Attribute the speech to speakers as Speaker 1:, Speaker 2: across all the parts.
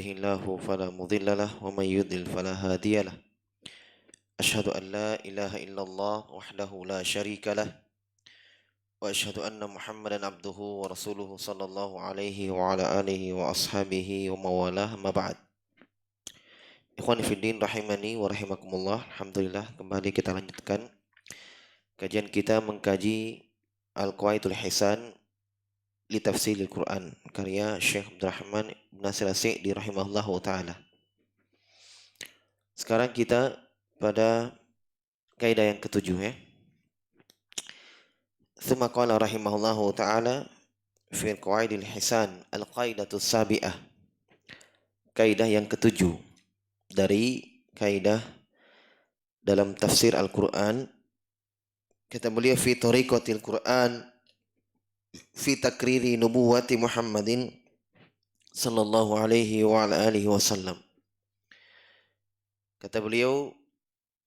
Speaker 1: يهده الله فلا مضل له ومن يضلل فلا هادي له أشهد أن لا إله إلا الله وحده لا شريك له وأشهد أن محمدا عبده ورسوله صلى الله عليه وعلى آله وأصحابه ومن والاه ما بعد. Ikhwani fiddin rahimani wa rahimakumullah. Alhamdulillah, kembali kita lanjutkan kajian kita mengkaji Al-Qawaidul Hisan li Tafsiril Quran karya Syekh Abdurrahman bin Nasir As-Sa'di rahimahullahu taala. Sekarang kita pada kaidah yang ketujuh ya. Tsumma qala rahimahullahu taala fi Qawaidil Hisan al-qaidatus sabi'ah. Kaidah yang ketujuh dari kaidah dalam tafsir Al-Quran. Kata beliau fi tariqatil Quran fi takriri nubuwati Muhammadin sallallahu alaihi wa ala alihi wasallam. Kata beliau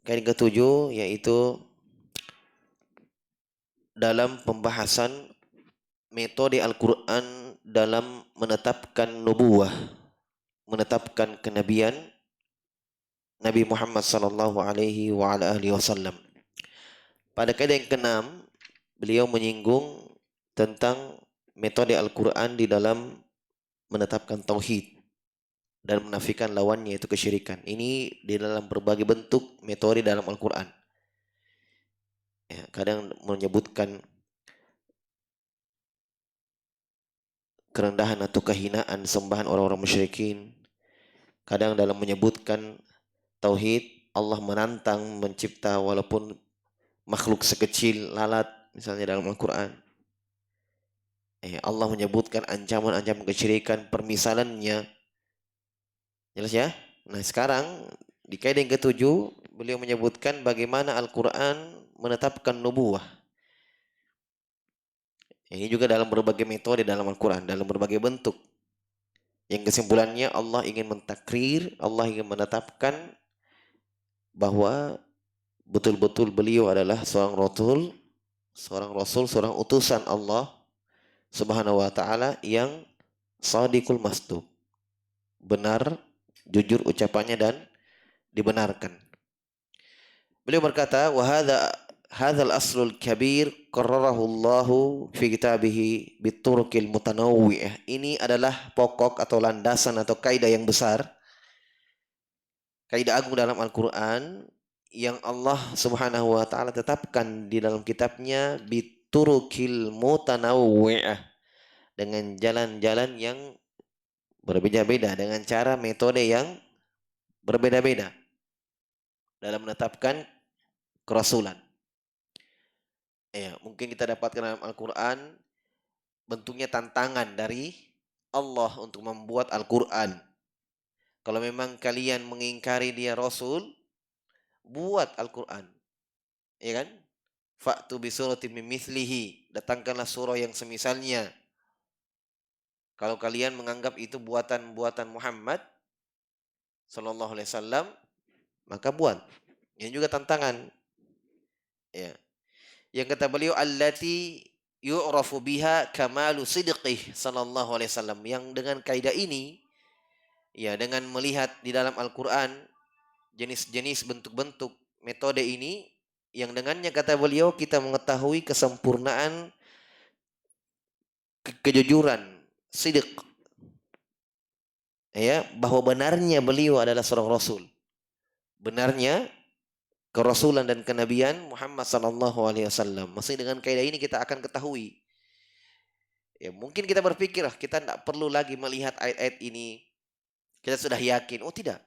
Speaker 1: kaidah ketujuh yaitu dalam pembahasan metode Al-Quran dalam menetapkan nubuwah, menetapkan kenabian Nabi Muhammad sallallahu alaihi wa ala alihi wasallam. Pada kaidah yang keenam, beliau menyinggung tentang metode Al-Quran di dalam menetapkan tauhid dan menafikan lawannya yaitu kesyirikan. Ini di dalam berbagai bentuk metode dalam Al-Quran. Ya, kadang menyebutkan kerendahan atau kehinaan sembahan orang-orang musyrikin. Kadang dalam menyebutkan tauhid, Allah menantang mencipta walaupun makhluk sekecil lalat misalnya dalam Al-Quran. Allah menyebutkan ancaman-ancaman kesyirikan, permisalannya. Jelas ya? Nah sekarang di kaidah yang ketujuh beliau menyebutkan bagaimana Al-Quran menetapkan nubuwah. Ini juga dalam berbagai metode dalam Al-Quran, dalam berbagai bentuk. Yang kesimpulannya Allah ingin mentakrir, Allah ingin menetapkan bahwa betul-betul beliau adalah seorang rasul, seorang utusan Allah Subhanahu wa taala yang shadiqul masduq. Benar, jujur ucapannya dan dibenarkan. Beliau berkata, "Wa hadzal aslul kabir qarrarahu Allah fi kitabih bituruqil mutanawwi'ah." Ini adalah pokok atau landasan atau kaidah yang besar, kaidah agung dalam Al-Qur'an yang Allah Subhanahu wa taala tetapkan di dalam kitabnya biturukil mutanawwi'ah, dengan jalan-jalan yang berbeda-beda, dengan cara metode yang berbeda-beda dalam menetapkan kerasulan. Ya, mungkin kita dapatkan dalam Al-Quran bentuknya tantangan dari Allah untuk membuat Al-Quran. Kalau memang kalian mengingkari dia Rasul, buat Al-Quran. Ya kan? Fa'tu bisuratin min mithlihi, datangkanlah surah yang semisalnya. Kalau kalian menganggap itu buatan-buatan Muhammad sallallahu alaihi wasallam, maka buat. Ini juga tantangan. Ya. Yang kata beliau allati yu'rafu biha kamalu sidqih sallallahu alaihi wasallam, yang dengan kaidah ini ya, dengan melihat di dalam Al-Qur'an jenis-jenis bentuk-bentuk metode ini, yang dengannya kata beliau kita mengetahui kesempurnaan kejujuran sidq, ya, bahwa benarnya beliau adalah seorang rasul, benarnya kerasulan dan kenabian Muhammad sallallahu alaihi wasallam. Maksudnya dengan kaidah ini kita akan ketahui. Ya, mungkin kita berpikir kita tidak perlu lagi melihat ayat-ayat ini. Kita sudah yakin. Oh tidak.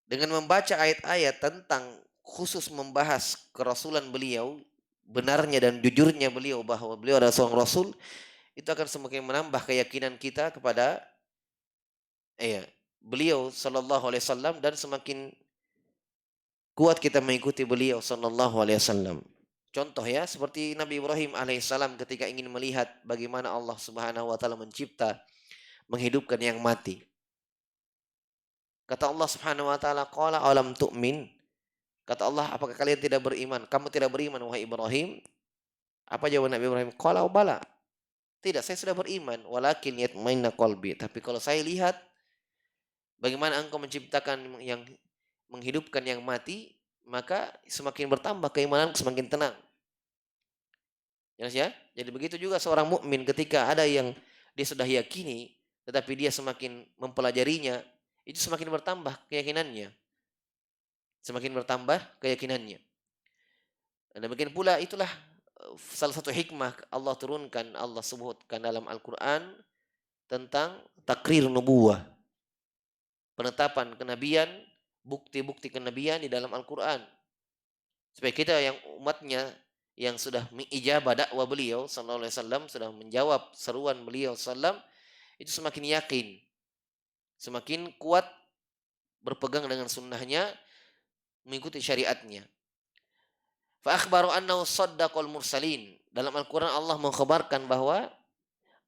Speaker 1: Dengan membaca ayat-ayat tentang khusus membahas kerasulan beliau, benarnya dan jujurnya beliau bahwa beliau adalah seorang rasul, itu akan semakin menambah keyakinan kita kepada beliau sallallahu alaihi wasallam, dan semakin kuat kita mengikuti beliau sallallahu alaihi wasallam. Contoh ya, seperti Nabi Ibrahim alaihissalam ketika ingin melihat bagaimana Allah Subhanahu wa taala mencipta, menghidupkan yang mati. Kata Allah Subhanahu wa taala, qala alam tu'min? Kata Allah, apakah kalian tidak beriman? Kamu tidak beriman wahai Ibrahim? Apa jawaban Nabi Ibrahim? Qala bala. Tidak, saya sudah beriman, walakin yatma'inna qalbi. Tapi kalau saya lihat Bagaimana engkau menciptakan yang menghidupkan yang mati, maka semakin bertambah keimanan, semakin tenang. Jelas ya? Jadi begitu juga seorang mukmin ketika ada yang dia sudah yakini, tetapi dia semakin mempelajarinya, itu semakin bertambah keyakinannya. Semakin bertambah keyakinannya. Dan demikian pula itulah salah satu hikmah Allah turunkan, Allah sebutkan dalam Al-Quran tentang takrir nubuwah. Penetapan kenabian, bukti-bukti kenabian di dalam Al-Quran. Supaya kita yang umatnya yang sudah mengijabah dakwah beliau sallallahu alaihi wasallam, sudah menjawab seruan beliau sallam, itu semakin yakin, semakin kuat berpegang dengan sunnahnya, mengikuti syariatnya. Fa akhbaru annahu saddaqal mursalin. Dalam Al-Quran Allah mengkhabarkan bahwa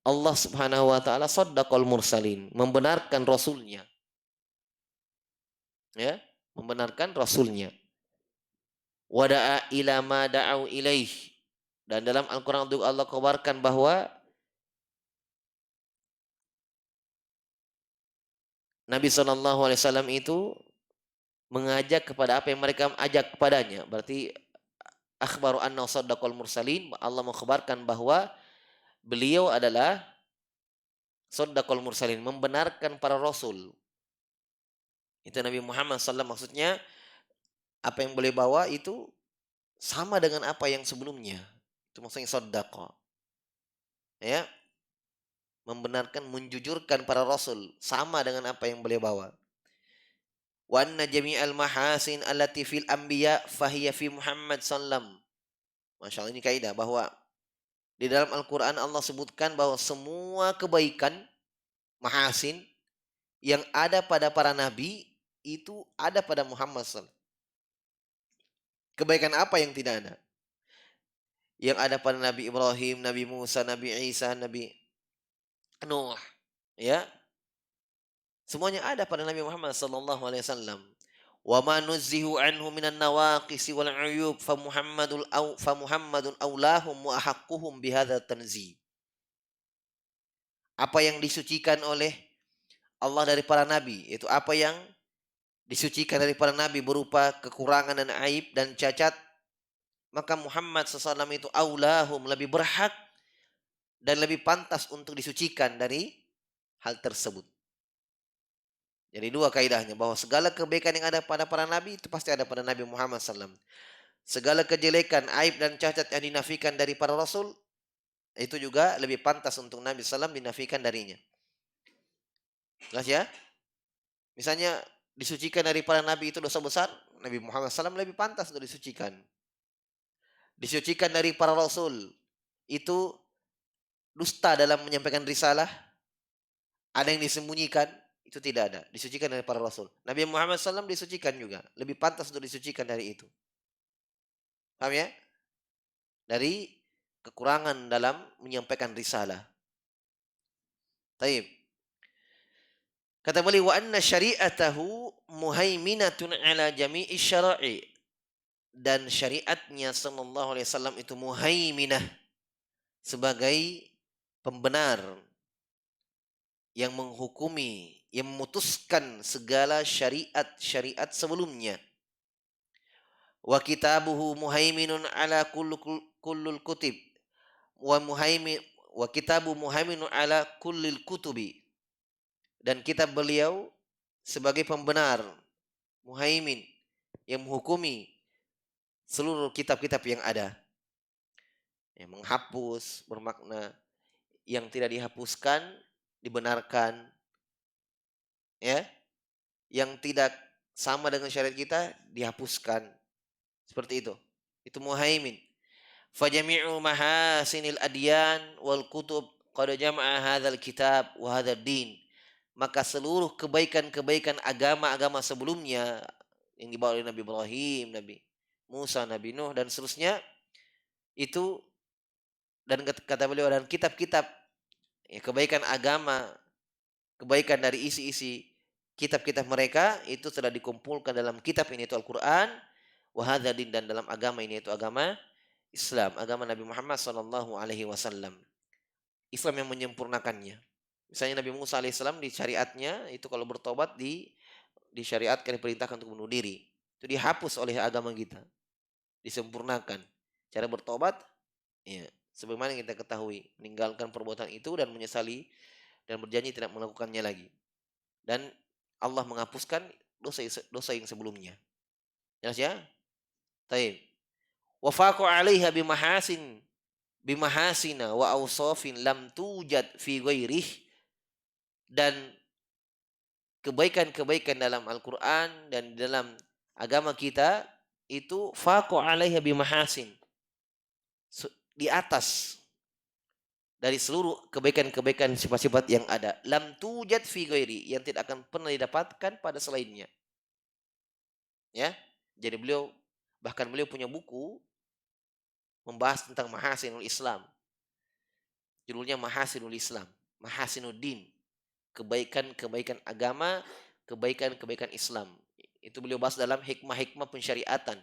Speaker 1: Allah subhanahu wa ta'ala saddaqal mursalin, membenarkan rasulnya. Ya, membenarkan rasulnya. Wada'a ila ma da'au ilaih. Dan dalam Al-Quran Allah kabarkan bahwa Nabi SAW itu mengajak kepada apa yang mereka ajak kepadanya. Berarti akhbaru anna saddaqal mursalin, Allah mengkhabarkan bahwa beliau adalah saddaqal mursalin, membenarkan para rasul. Itu Nabi Muhammad SAW, maksudnya apa yang boleh bawa itu sama dengan apa yang sebelumnya. Itu maksudnya saddaqa. Ya, membenarkan, menjujurkan para rasul sama dengan apa yang beliau bawa. Wa anna jami'al mahasin allati fil anbiya fahiya fi Muhammad sallam. Masya Allah, ini kaidah bahwa di dalam Al-Quran Allah sebutkan bahwa semua kebaikan mahasin yang ada pada para nabi itu ada pada Muhammad sallam. Kebaikan apa yang tidak ada? Yang ada pada Nabi Ibrahim, Nabi Musa, Nabi Isa, Nabi Nuh, ya, semuanya ada pada Nabi Muhammad sallallahu alaihi wasallam. Wa ma nuzzihu anhu minan nawaqisi wal uyub fa Muhammadun aulahum wa ahaqquhum bihadza tanzih. Apa yang disucikan oleh Allah dari para nabi, itu apa yang disucikan dari para nabi berupa kekurangan dan aib dan cacat, maka Muhammad SAW itu aulahum, lebih berhak dan lebih pantas untuk disucikan dari hal tersebut. Jadi dua kaidahnya, bahwa segala kebaikan yang ada pada para nabi itu pasti ada pada Nabi Muhammad SAW. Segala kejelekan, aib dan cacat yang dinafikan dari para rasul, itu juga lebih pantas untuk Nabi SAW dinafikan darinya. Jelas ya? Misalnya disucikan dari para nabi itu dosa besar, Nabi Muhammad SAW lebih pantas untuk disucikan. Disucikan dari para rasul, itu dusta dalam menyampaikan risalah, ada yang disembunyikan, itu tidak ada. Disucikan dari para rasul. Nabi Muhammad SAW disucikan juga. Lebih pantas untuk disucikan dari itu. Paham ya? Dari kekurangan dalam menyampaikan risalah. Taib. Kata beliau, wa anna syari'atahu muhaiminatun ala jami'i syara'i. Dan syariatnya sallallahu alaihi wasallam itu muhaiminah, sebagai pembenar yang menghukumi, yang memutuskan segala syariat-syariat sebelumnya. Wa kitabuhu muhaiminun ala kullul kutub. Wa kitabu muhaiminun ala kullil kutubi. Dan kitab beliau sebagai pembenar, muhaimin, yang menghukumi seluruh kitab-kitab yang ada. Yang menghapus bermakna yang tidak dihapuskan dibenarkan, ya. Yang tidak sama dengan syariat kita dihapuskan. Seperti itu. Itu muhaimin. Fajami'u mahasinil adyan wal kutub qad jama'a hadzal kitab wa hadzal din. Maka seluruh kebaikan-kebaikan agama-agama sebelumnya yang dibawa oleh Nabi Ibrahim, Nabi Musa, Nabi Nuh dan seterusnya, itu, dan kata beliau, dan kitab-kitab, ya, kebaikan agama, kebaikan dari isi-isi kitab-kitab mereka itu telah dikumpulkan dalam kitab ini, itu Al-Quran, wa hadzal din, dan dalam agama ini, itu agama Islam, agama Nabi Muhammad SAW. Islam yang menyempurnakannya. Misalnya Nabi Musa alaihissalam di syariatnya itu kalau bertobat disyariatkan, diperintahkan untuk bunuh diri. Itu dihapus oleh agama kita, disempurnakan. Cara bertobat, ya, sebagaimana yang kita ketahui, meninggalkan perbuatan itu dan menyesali dan berjanji tidak melakukannya lagi. Dan Allah menghapuskan dosa yang sebelumnya. Jelas ya? Taib. Wa faqa 'alaiha bimahasina wa awsafin lam tujad fi ghairih, dan kebaikan-kebaikan dalam Al-Quran dan dalam agama kita itu faqa 'alaiha bimahasin, di atas dari seluruh kebaikan-kebaikan sifat-sifat yang ada, lam tujad fi ghairi, yang tidak akan pernah didapatkan pada selainnya. Ya, jadi beliau punya buku membahas tentang mahasinul Islam, judulnya Mahasinul Islam, Mahasinuddin, kebaikan-kebaikan agama, kebaikan-kebaikan Islam. Itu beliau bahas dalam hikmah-hikmah pensyariatan,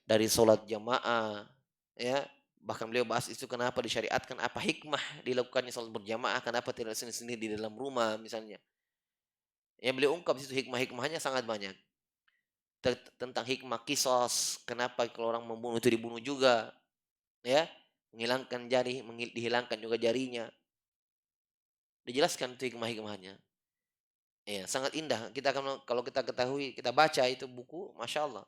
Speaker 1: dari sholat jamaah, ya, bahkan beliau bahas itu kenapa disyariatkan, apa hikmah dilakukannya sholat berjamaah, kenapa tidak sendiri-sendiri di dalam rumah misalnya. Ya, beliau ungkap itu hikmah-hikmahnya sangat banyak. Tentang hikmah kisos, kenapa kalau orang membunuh itu dibunuh juga, ya, menghilangkan jari, dihilangkan juga jarinya. Dijelaskan itu hikmah-hikmahnya. Ya, sangat indah. Kita akan, kalau kita ketahui, kita baca itu buku, masya Allah.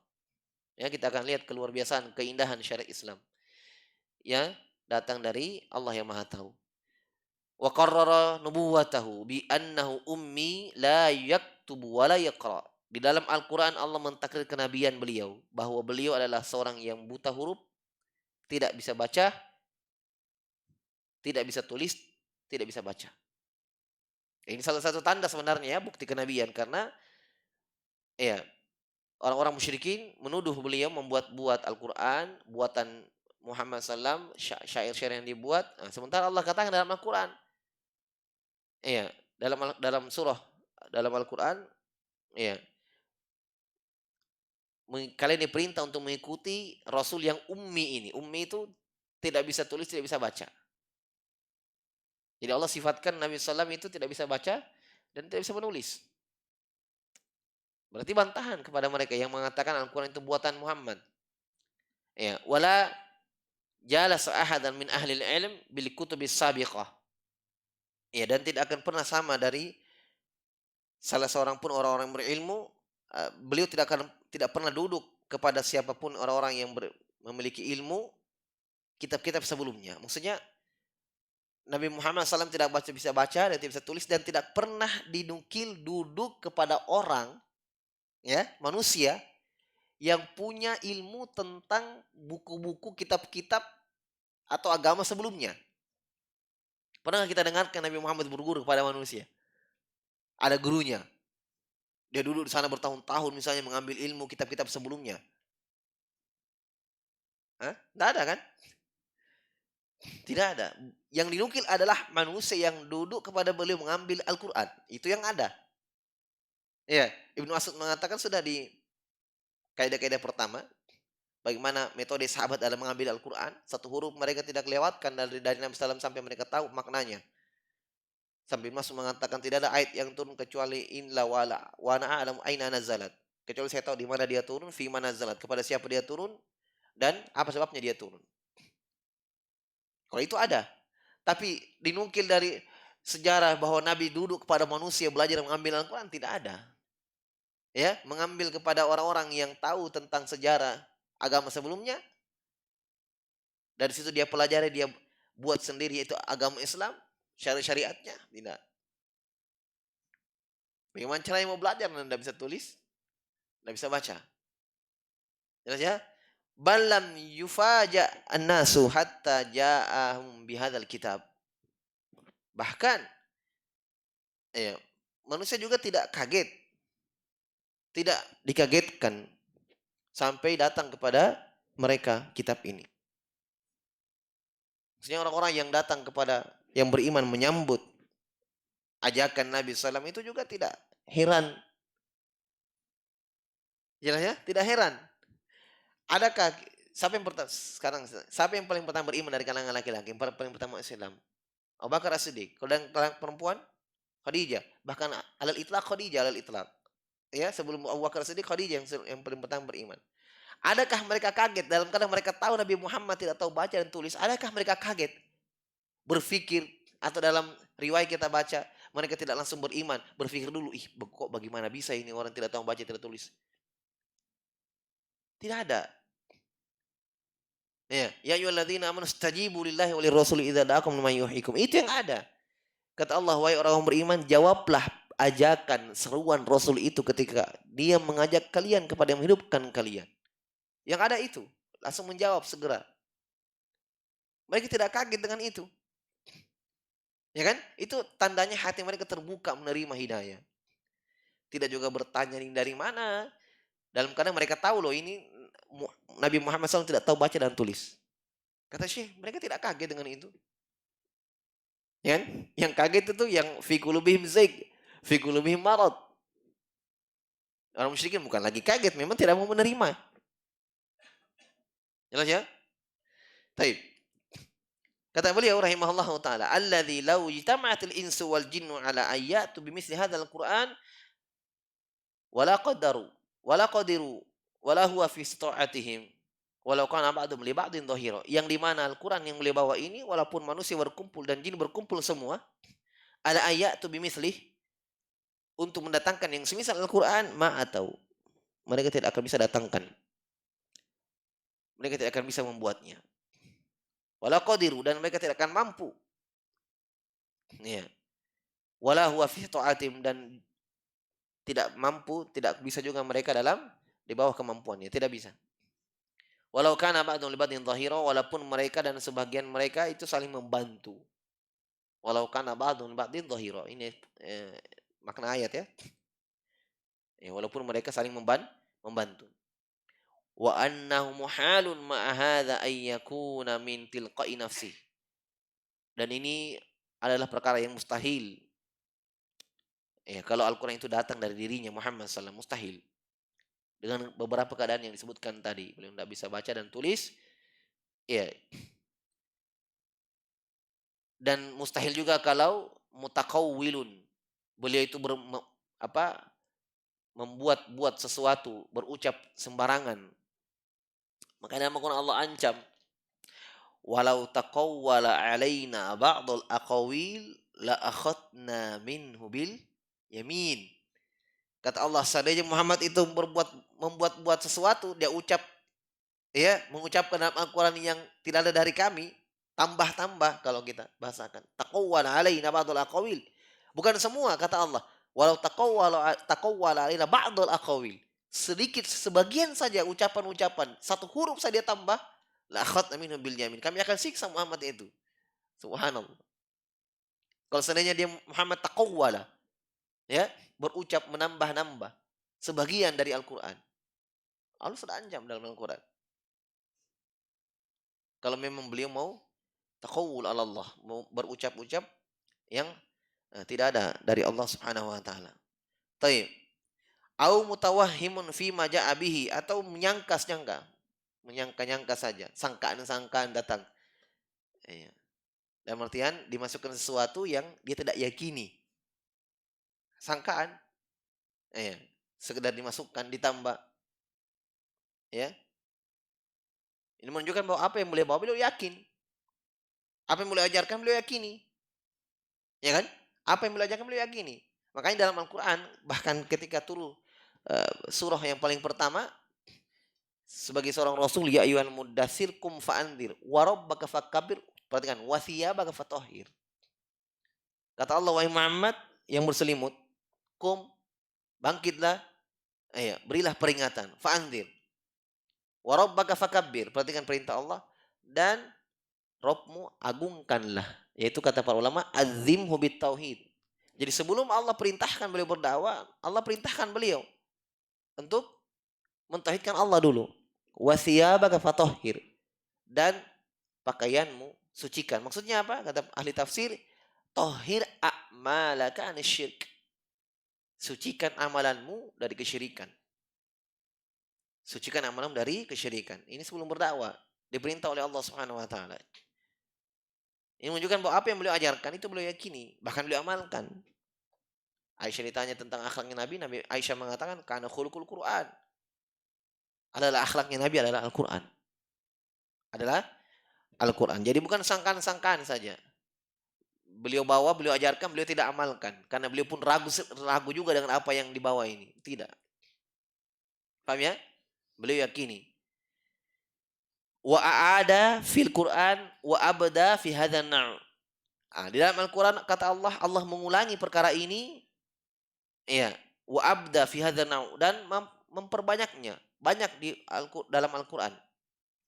Speaker 1: Ya, kita akan lihat keluar biasaan keindahan syariat Islam yang datang dari Allah yang Maha Tahu. Wa qarrara nubuwatahu bi annahu ummi la yaktubu wa la yaqra. Di dalam Al-Qur'an Allah mentakdir kenabian beliau bahwa beliau adalah seorang yang buta huruf, tidak bisa baca, tidak bisa tulis, tidak bisa baca. Ini salah satu tanda sebenarnya ya, bukti kenabian, karena ya, orang-orang musyrikin menuduh beliau membuat-buat Al-Quran, buatan Muhammad SAW, syair-syair yang dibuat. Nah, sementara Allah katakan dalam Al-Quran, iya, dalam surah dalam Al-Quran, iya, kalian diperintah untuk mengikuti Rasul yang ummi ini. Ummi itu tidak bisa tulis, tidak bisa baca. Jadi Allah sifatkan Nabi SAW itu tidak bisa baca dan tidak bisa menulis. Berarti bantahan kepada mereka yang mengatakan Al-Quran itu buatan Muhammad. Ya, wala jalas ahadan min ahli ilm bil kutubis sabiqah. Ya, dan tidak akan pernah sama dari salah seorang pun orang-orang berilmu, beliau tidak pernah duduk kepada siapapun orang-orang yang memiliki ilmu kitab-kitab sebelumnya. Maksudnya Nabi Muhammad SAW tidak bisa baca dan tidak bisa tulis, dan tidak pernah dinukil duduk kepada orang, ya, manusia yang punya ilmu tentang buku-buku kitab-kitab atau agama sebelumnya. Pernah kita dengarkan Nabi Muhammad berguru kepada manusia? Ada gurunya. Dia duduk di sana bertahun-tahun misalnya mengambil ilmu kitab-kitab sebelumnya. Hah? Tidak ada kan? Tidak ada. Yang dinukil adalah manusia yang duduk kepada beliau mengambil Al-Quran. Itu yang ada. Ya, Ibnu Mas'ud mengatakan sudah di kaidah-kaidah pertama, bagaimana metode sahabat dalam mengambil Al-Quran, satu huruf mereka tidak lewatkan dari Nabi SAW sampai mereka tahu maknanya. Sampai Mas'ud mengatakan tidak ada ayat yang turun kecuali inla wala wa na'lamu aina nazalat. Kecuali saya tahu di mana dia turun, fi mana nazalat, kepada siapa dia turun dan apa sebabnya dia turun. Kalau itu ada. Tapi dinukil dari sejarah bahwa Nabi duduk kepada manusia belajar mengambil Al-Quran, tidak ada. Ya, mengambil kepada orang-orang yang tahu tentang sejarah agama sebelumnya, dari situ dia pelajari, dia buat sendiri, yaitu agama Islam, syariatnya, tidak. Bagaimana caranya mau belajar dan tidak bisa tulis, tidak bisa baca. Jelas ya? Balam yufaja an-nasu hatta ja'ahum bihadzal kitab. Bahkan ya, manusia juga tidak kaget, tidak dikagetkan sampai datang kepada mereka kitab ini. Maksudnya orang-orang yang datang kepada yang beriman menyambut ajakan Nabi SAW itu juga tidak heran. Jelas ya? Tidak heran. Adakah siapa yang paling pertama beriman dari kalangan laki-laki? Yang paling pertama Islam. Abu Bakar As-Siddiq. Kalau dan perempuan, Khadijah. Bahkan alal itlaq Khadijah alal itlaq. Ya, sebelum Abu Bakar As-Siddiq Khadijah yang paling pertama beriman. Adakah mereka kaget dalam kadang mereka tahu Nabi Muhammad tidak tahu baca dan tulis? Adakah mereka kaget berpikir atau dalam riwayat kita baca mereka tidak langsung beriman, berpikir dulu, ih kok bagaimana bisa ini orang tidak tahu baca tidak tulis? Tidak ada. Ya ayyuhalladzina amanu stajibu lillahi walir rasul idza da'akum lima yuhyikum. Itu yang ada. Kata Allah, wahai orang beriman, jawablah ajakan seruan Rasul itu ketika dia mengajak kalian kepada yang menghidupkan kalian. Yang ada itu, langsung menjawab segera. Mereka tidak kaget dengan itu. Ya kan? Itu tandanya hati mereka terbuka menerima hidayah. Tidak juga bertanya ini dari mana. Dalam keadaan mereka tahu loh ini Nabi Muhammad SAW tidak tahu baca dan tulis. Kata Syekh, mereka tidak kaget dengan itu. Ya kan? Yang kaget itu yang fi qulubihim zaig, fi qulubihim marad. Orang musyrikin bukan lagi kaget, memang tidak mau menerima. Jelas ya? Baik. Kata beliau rahimahullahu taala, "Alladzi law ijtama'atil insu wal jinnu ala ayatu bimithli hadzal Qur'an wala qadaru wala qadiru wala huwa fi istita'atihim walau kana ba'dhum li ba'din dhahira." Yang di mana Al-Qur'an yang beliau bawa ini walaupun manusia berkumpul dan jin berkumpul semua, ala ayatu bimithli untuk mendatangkan yang semisal Al-Qur'an ma atau mereka tidak akan bisa datangkan. Mereka tidak akan bisa membuatnya. Wala qadiru dan mereka tidak akan mampu. Ya. Wala huwa fi ta'atim dan tidak mampu, tidak bisa juga mereka dalam di bawah kemampuannya, tidak bisa. Walau kana ba'dun li ba'din dhahira, walaupun mereka dan sebagian mereka itu saling membantu. Walau kana ba'dun li ba'din dhahira. Ini makna ayat ya. Walaupun mereka saling membantu. Wa annahu muhalun ma'a hadza ay yakuna min tilqa'i nafsi. Dan ini adalah perkara yang mustahil. Kalau Al-Quran itu datang dari dirinya Muhammad SAW, mustahil. Dengan beberapa keadaan yang disebutkan tadi. Beliau tidak bisa baca dan tulis. Ya. Dan mustahil juga kalau mutakawwilun. Beliau itu membuat sesuatu, berucap sembarangan. Makanya Al-Quran Allah ancam. Walau taqawwala alaina ba'dul aqawil la akhadna minhu bil yamin. Kata Allah, seandainya Muhammad itu membuat sesuatu, dia mengucapkan dalam Al-Quran yang tidak ada dari kami, tambah-tambah kalau kita bahasakan. Taqawwala alaina ba'dul aqawil. Bukan semua kata Allah. Walau taqawwala alaina ba'dul aqawil. Sedikit sebagian saja ucapan-ucapan, satu huruf saja tambah, la akhadna minhu bil yamin. Kami akan siksa Muhammad itu. Subhanallah. Kalau seandainya dia Muhammad taqawwala, berucap menambah-nambah sebagian dari Al-Quran. Allah sudah ancam dalam Al-Quran. Kalau memang beliau mau taqawwul ala Allah, mau berucap-ucap yang tidak ada dari Allah Subhanahu wa taala. Taib. Au mutawahhimun fi ma ja'a bihi, atau menyangka-nyangka saja, sangkaan-sangkaan datang. Dalam artian dimasukkan sesuatu yang dia tidak yakini. Sangkaan. Sekedar dimasukkan, ditambah. Ya. Ini menunjukkan bahwa apa yang beliau bawa beliau yakin. Apa yang beliau ajarkan beliau yakini. Ya kan? Apa yang beliau ajarkan beliau yakini. Makanya dalam Al-Quran, bahkan ketika turun surah yang paling pertama, sebagai seorang Rasul, ya ayyuhal muddatsir kum fa'andir wa rabbaka fakabbir. Perhatikan, wa thiyabaka fatahhir. Kata Allah, wahai Muhammad yang berselimut, kum, bangkitlah, berilah peringatan, fa'andir. Wa rabbaka fakabbir. Perhatikan perintah Allah, dan Rabbmu agungkanlah. Yaitu kata para ulama, azimhu bit tauhid. Jadi sebelum Allah perintahkan beliau berdakwah, Allah perintahkan beliau untuk mentauhidkan Allah dulu. Wasiyabaka fatahhir. Dan pakaianmu sucikan. Maksudnya apa? Kata ahli tafsir, tahhir a'malaka anisyirk. Sucikan amalanmu dari kesyirikan. Sucikan amalanmu dari kesyirikan. Ini sebelum berdakwah. Diperintah oleh Allah Subhanahu wa taala. Ini menunjukkan bahwa apa yang beliau ajarkan itu beliau yakini, bahkan beliau amalkan. Aisyah ditanya tentang akhlaknya Nabi, Nabi Aisyah mengatakan kana khuluqul Quran. Adalah akhlaknya Nabi adalah Al-Quran. Adalah Al-Quran. Jadi bukan sangkaan-sangkaan saja. Beliau bawa, beliau ajarkan, beliau tidak amalkan. Karena beliau pun ragu ragu juga dengan apa yang dibawa ini. Tidak. Paham ya? Beliau yakini. Wa a'ada fil Quran wa abda fi hadzal naw'. Di dalam Al-Quran kata Allah, Allah mengulangi perkara ini, ya, wa abda fi hadzal naw' dan memperbanyaknya, banyak dalam Al-Quran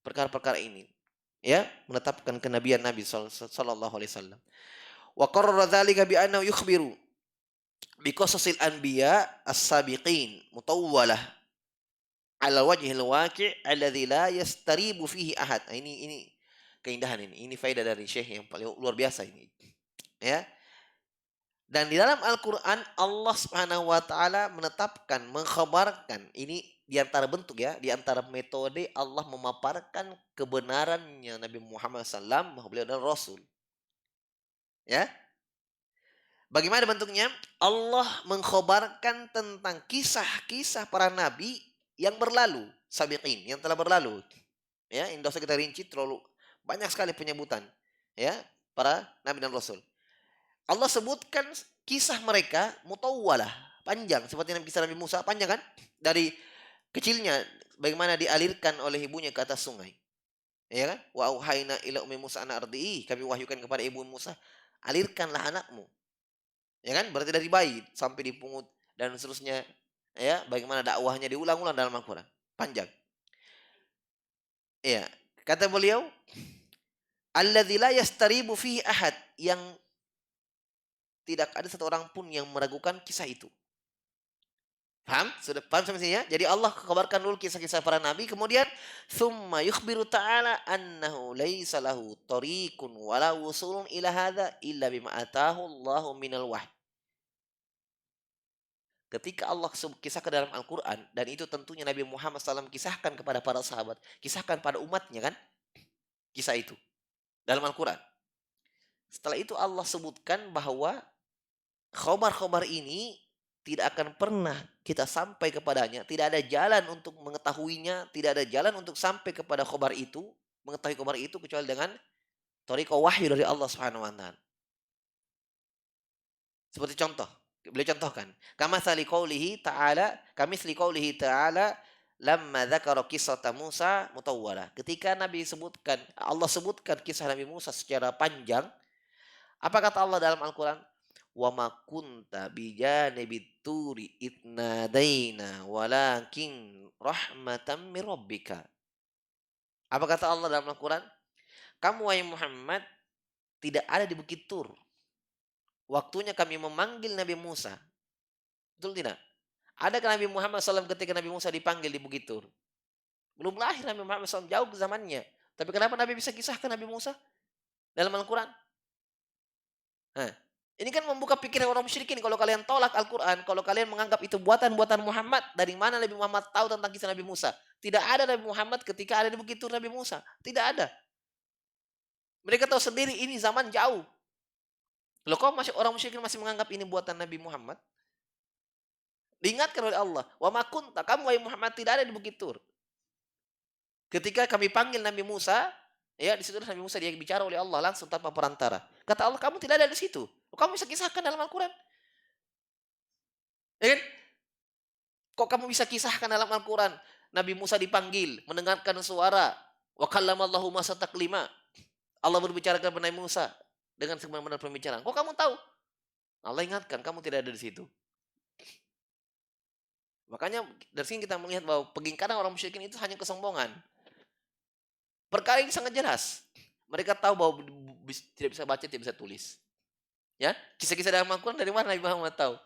Speaker 1: perkara-perkara ini, ya, menetapkan kenabian Nabi sallallahu alaihi wasallam. Wa qarrara dzalika bi annahu yukhbiru bi qasasil anbiya as-sabiqin mutawwalah ala wajhil waqi' alladzi la yastaribu fihi ahad. Ini keindahan ini. Ini faedah dari Syekh yang paling luar biasa ini. Ya. Dan di dalam Al-Qur'an Allah Subhanahu wa taala menetapkan, mengkhabarkan, ini di antara bentuk ya, di antara metode Allah memaparkan kebenarannya Nabi Muhammad SAW bahwa beliau adalah Rasul. Ya. Bagaimana bentuknya? Allah mengkhabarkan tentang kisah-kisah para nabi yang berlalu, sabiqin, yang telah berlalu. Ya, ini dosa kita rinci terlalu banyak sekali penyebutan, ya, para nabi dan rasul. Allah sebutkan kisah mereka mutawwalah, panjang, seperti kisah Nabi Musa, panjang kan? Dari kecilnya bagaimana dialirkan oleh ibunya ke atas sungai. Ya kan? Wa auhayna ila ummi Musa an ardi'i, kami wahyukan kepada ibu Musa, alirkanlah anakmu. Ya kan? Berarti dari bayi sampai dipungut dan seterusnya. Ya, bagaimana dakwahnya diulang-ulang dalam Al-Qur'an. Panjang. Ya, kata beliau, alladzi la yastaribu fihi ahad, yang tidak ada satu orang pun yang meragukan kisah itu. Paham? Sudah paham semestinya? Jadi Allah kabarkan dulu kisah-kisah para nabi, kemudian tsumma yukhbiru ta'ala annahu laisa lahu tariqun wala wusulun ila hadza illa bima atahu Allahu minal wahyi. Ketika Allah kisahkan dalam Al-Quran, dan itu tentunya Nabi Muhammad SAW kisahkan kepada para sahabat, kisahkan pada umatnya kan, kisah itu dalam Al-Quran. Setelah itu Allah sebutkan bahwa khobar-khobar ini tidak akan pernah kita sampai kepadanya, tidak ada jalan untuk mengetahuinya, tidak ada jalan untuk sampai kepada khobar itu, mengetahui khobar itu kecuali dengan thariqah wahyu dari Allah Subhanahu wa taala. Seperti contoh, beliau contohkan, kamitsali qaulihi ta'ala lamma dzakara qissata Musa mutawwala. Ketika Allah sebutkan kisah Nabi Musa secara panjang, apa kata Allah dalam Al-Qur'an? Wa ma kunta bijanibit turi idnadaina walakin rahmatan mir rabbika. Apa kata Allah dalam Al-Qur'an? Kamu wahai Muhammad tidak ada di Bukit Tur. Waktunya kami memanggil Nabi Musa. Betul tidak? Adakah Nabi Muhammad SAW ketika Nabi Musa dipanggil di Bukit Tur? Belum lahir Nabi Muhammad SAW, jauh ke zamannya. Tapi kenapa Nabi bisa kisahkan Nabi Musa dalam Al-Quran? Nah, ini kan membuka pikiran orang musyrikin. Kalau kalian tolak Al-Quran, kalau kalian menganggap itu buatan-buatan Muhammad, dari mana Nabi Muhammad tahu tentang kisah Nabi Musa? Tidak ada Nabi Muhammad ketika ada di Bukit Tur Nabi Musa. Tidak ada. Mereka tahu sendiri ini zaman jauh. Loh, kok orang musyrikin masih menganggap ini buatan Nabi Muhammad? Diingatkan oleh Allah, wa ma kunta, kamu wahai Muhammad tidak ada di Bukit Tur. Ketika kami panggil Nabi Musa, ya di situ Nabi Musa dia bicara oleh Allah langsung tanpa perantara. Kata Allah, kamu tidak ada di situ. Kamu bisa kisahkan dalam Al-Quran. Ya kan? Kok kamu bisa kisahkan dalam Al-Quran? Nabi Musa dipanggil, mendengarkan suara, wa kallamallahu Musa taklima. Allah berbicara kepada Nabi Musa dengan sebenar-benar pembicaraan. Kok kamu tahu? Allah ingatkan, kamu tidak ada di situ. Makanya dari sini kita melihat bahwa pengingkaran orang musyrikin itu hanya kesombongan. Perkara ini sangat jelas. Mereka tahu bahwa tidak bisa baca, tidak bisa tulis. Ya, kisah-kisah dalam Al-Quran dari mana Nabi Muhammad tahu?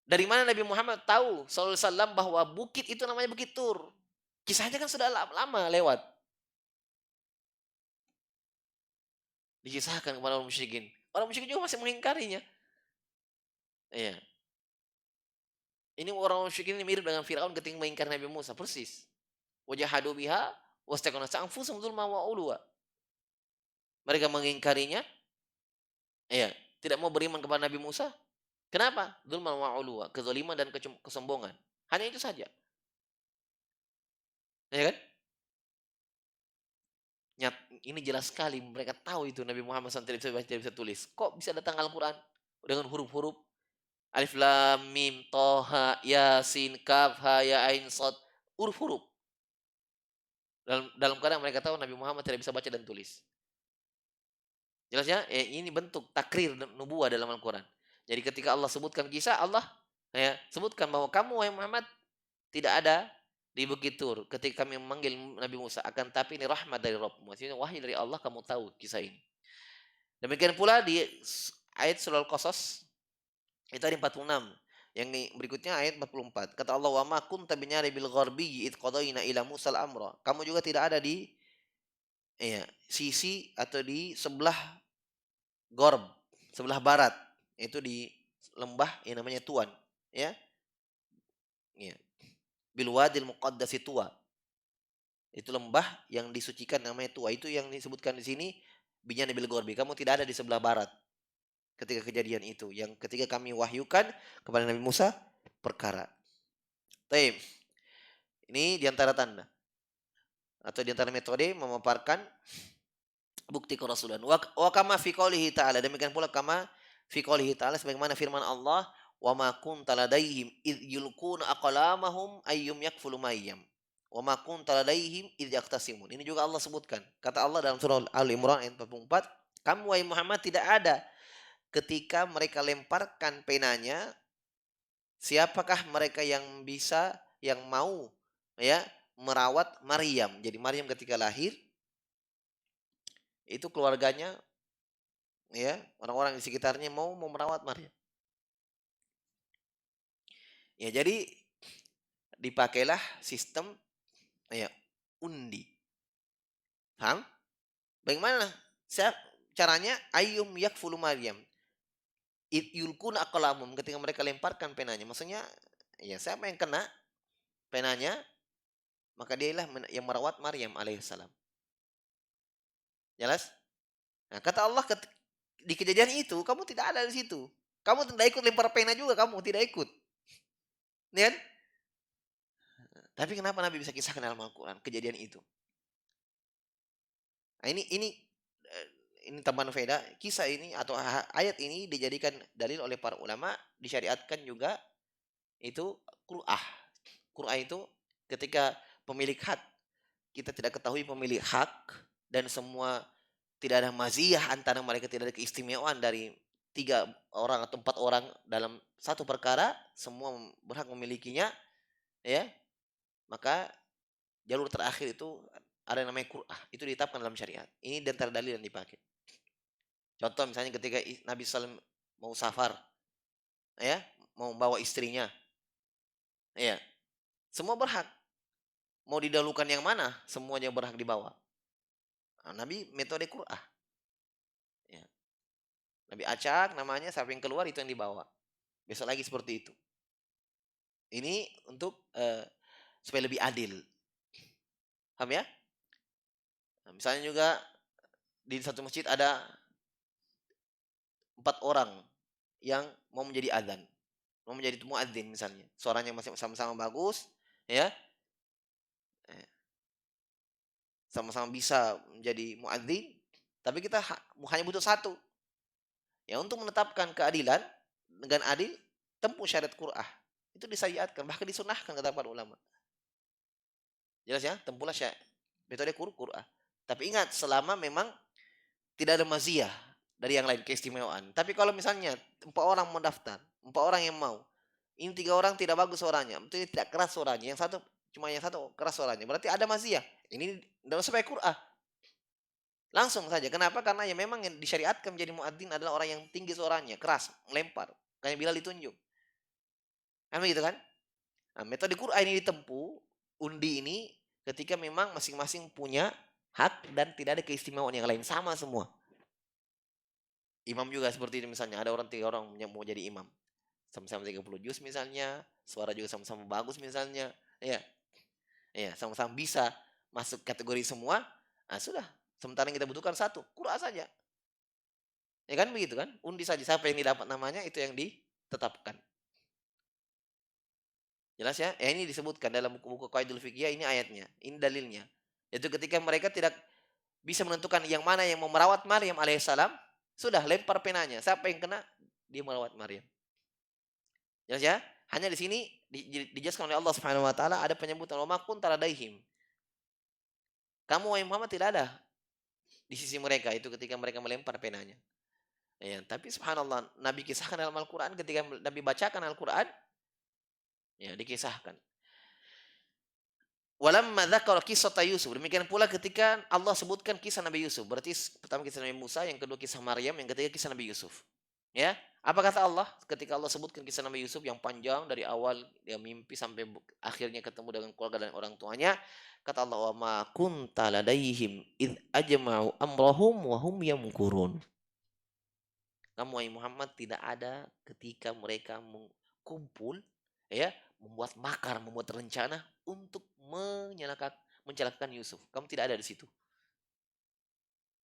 Speaker 1: Dari mana Nabi Muhammad tahu sallallahu alaihi wasallam bahwa bukit itu namanya Bukit Tur? Kisahnya kan sudah lama lewat. Dikisahkan kepada orang musyrikin. Orang musyrikin juga masih mengingkarinya. Iya. Ini orang musyrikin ini mirip dengan Firaun ketika mengingkari Nabi Musa, persis. Wajahadu biha wastaqana anfusum dzulma wa ulwa. Mereka mengingkarinya, ya, tidak mau beriman kepada Nabi Musa. Kenapa? Dzulman wa 'uluwa, kezaliman dan kesombongan. Hanya itu saja. Ya kan? Ini jelas sekali mereka tahu itu Nabi Muhammad SAW tidak bisa baca, tidak bisa tulis. Kok bisa datang Al-Quran dengan huruf-huruf alif lam mim toha yasin kaf ha ya ain sod, huruf-huruf. Dalam keadaan mereka tahu Nabi Muhammad tidak bisa baca dan tulis. Jelasnya ini bentuk takrir nubuah dalam Al-Quran. Jadi ketika Allah sebutkan kisah, Allah sebutkan bahwa kamu wahai Muhammad tidak ada di Bukit Tur ketika kami memanggil Nabi Musa, akan tapi ini rahmat dari Rabbmu. Maksudnya wahyu dari Allah, kamu tahu kisah ini. Demikian pula di ayat surah Al-Qasas itu ayat 46. Yang berikutnya ayat 44. Kata Allah, "Wa ma kunta binyari bil gharbi id qadaina ila Musa al-amra." Kamu juga tidak ada di sisi atau di sebelah Gorb, sebelah barat, itu di lembah yang namanya Tuan, ya. Ya. Bil wadil muqaddasi Tuwa. Itu lembah yang disucikan namanya Tuwa. Itu yang disebutkan di sini binya bil Gorbi. Kamu tidak ada di sebelah barat ketika kejadian itu. Yang ketika kami wahyukan kepada Nabi Musa perkara. Taib. Ini diantara tanda atau diantara metode memaparkan bukti kerasulan. Wa kama fi qoulihi ta'ala, demikian pula kama fi qoulihi ta'ala sebagaimana firman Allah, wa ma kunta ladaihim id yulquna aqlamahum ayyum yakfulu mayyam. Wa ma kunta ladaihim id yaktasimun. Ini juga Allah sebutkan. Kata Allah dalam surah Al-Imran ayat 44, kamu wahai Muhammad tidak ada ketika mereka lemparkan penanya, siapakah mereka yang bisa, yang mau merawat Maryam. Jadi Maryam ketika lahir itu keluarganya, orang-orang di sekitarnya mau merawat Maryam. Jadi dipakailah sistem undi. Paham? Bagaimana? Caranya ayyum yakfulu Maryam. Yulkun aqlamum, ketika mereka lemparkan penanya. Maksudnya siapa yang kena penanya, maka dialah yang merawat Maryam alaihissalam. Jelas? Nah, kata Allah di kejadian itu kamu tidak ada di situ. Kamu tidak ikut lempar pena juga, kamu tidak ikut. Kan? Tapi kenapa Nabi bisa kisahkan dalam Al-Quran kejadian itu? Nah, ini tambahan faedah. Kisah ini atau ayat ini dijadikan dalil oleh para ulama, disyariatkan juga itu qur'ah. Qur'ah itu ketika pemilik hak, kita tidak ketahui pemilik hak dan semua tidak ada maziyah antara mereka, tidak ada keistimewaan dari 3 orang atau 4 orang dalam satu perkara, semua berhak memilikinya, maka jalur terakhir itu ada yang namanya qur'ah, itu ditetapkan dalam syariat. Ini di antara dalil yang dipakai. Contoh misalnya ketika Nabi SAW mau safar, mau bawa istrinya, semua berhak. Mau didahulukan yang mana, semuanya berhak dibawa. Nah, Nabi metode qur'ah. Nabi acak namanya, siapa yang keluar itu yang dibawa. Besok lagi seperti itu. Ini untuk supaya lebih adil. Paham ya? Nah, misalnya juga di satu masjid ada 4 orang yang mau menjadi adzan, mau menjadi muadzin misalnya. Suaranya masih sama-sama bagus, sama-sama bisa menjadi muadzin, tapi kita hanya butuh satu. Untuk menetapkan keadilan dengan adil, tempuh syariat qur'ah. Itu disyariatkan, bahkan disunahkan kata para ulama. Jelas ya? Tempuhlah metode qur'ah. Tapi ingat, selama memang tidak ada maziyah dari yang lain, keistimewaan. Tapi kalau misalnya 4 orang mendaftar, 4 orang yang mau, ini 3 orang tidak bagus suaranya, itu tidak keras suaranya, yang satu keras suaranya, berarti ada maziyah. Ini dalam supaya qur'ah. Langsung saja. Kenapa? Karena memang yang disyariatkan menjadi muadzin adalah orang yang tinggi suaranya, keras, melempar. Kayak Bilal ditunjuk. Kan begitu kan? Nah, metode qur'ah ini ditempuh, undi ini ketika memang masing-masing punya hak dan tidak ada keistimewaan yang lain, sama semua. Imam juga seperti ini misalnya, ada 3 orang yang mau jadi imam. Sama-sama 30 juz misalnya, suara juga sama-sama bagus misalnya. Sama-sama bisa masuk kategori semua. Nah, sudah, Sementara yang kita butuhkan satu, Qur'an saja. Ya kan begitu kan? Undi saja siapa yang didapat namanya itu yang ditetapkan. Jelas ya? Ini disebutkan dalam buku-buku Qaidul Fiqhiyah, ini ayatnya, ini dalilnya. Itu ketika mereka tidak bisa menentukan yang mana yang mau merawat Maryam alaihissalam, sudah lempar penanya. Siapa yang kena? Dia merawat Maryam. Jelas ya? Hanya di sini dijelaskan oleh Allah Subhanahu wa taala ada penyebutan wa ma kunta ladaihim. Kamu wahai Muhammad tidak ada di sisi mereka itu ketika mereka melempar penanya. Ya, tapi subhanallah Nabi kisahkan dalam Al-Qur'an ketika Nabi bacakan Al-Qur'an ya dikisahkan. Walamma dzakara qissata Yusuf. Demikian pula ketika Allah sebutkan kisah Nabi Yusuf. Berarti pertama kisah Nabi Musa, yang kedua kisah Maryam, yang ketiga kisah Nabi Yusuf. Ya, apa kata Allah ketika Allah sebutkan kisah Nabi Yusuf yang panjang dari awal dia mimpi sampai akhirnya ketemu dengan keluarga dan orang tuanya. Kata Allah, "Wa ma kunta ladaihim id ajma'u amrahum wa hum yamkurun." Kamu wahai Muhammad tidak ada ketika mereka kumpul ya, membuat makar, membuat rencana untuk mencelakakan Yusuf. Kamu tidak ada di situ.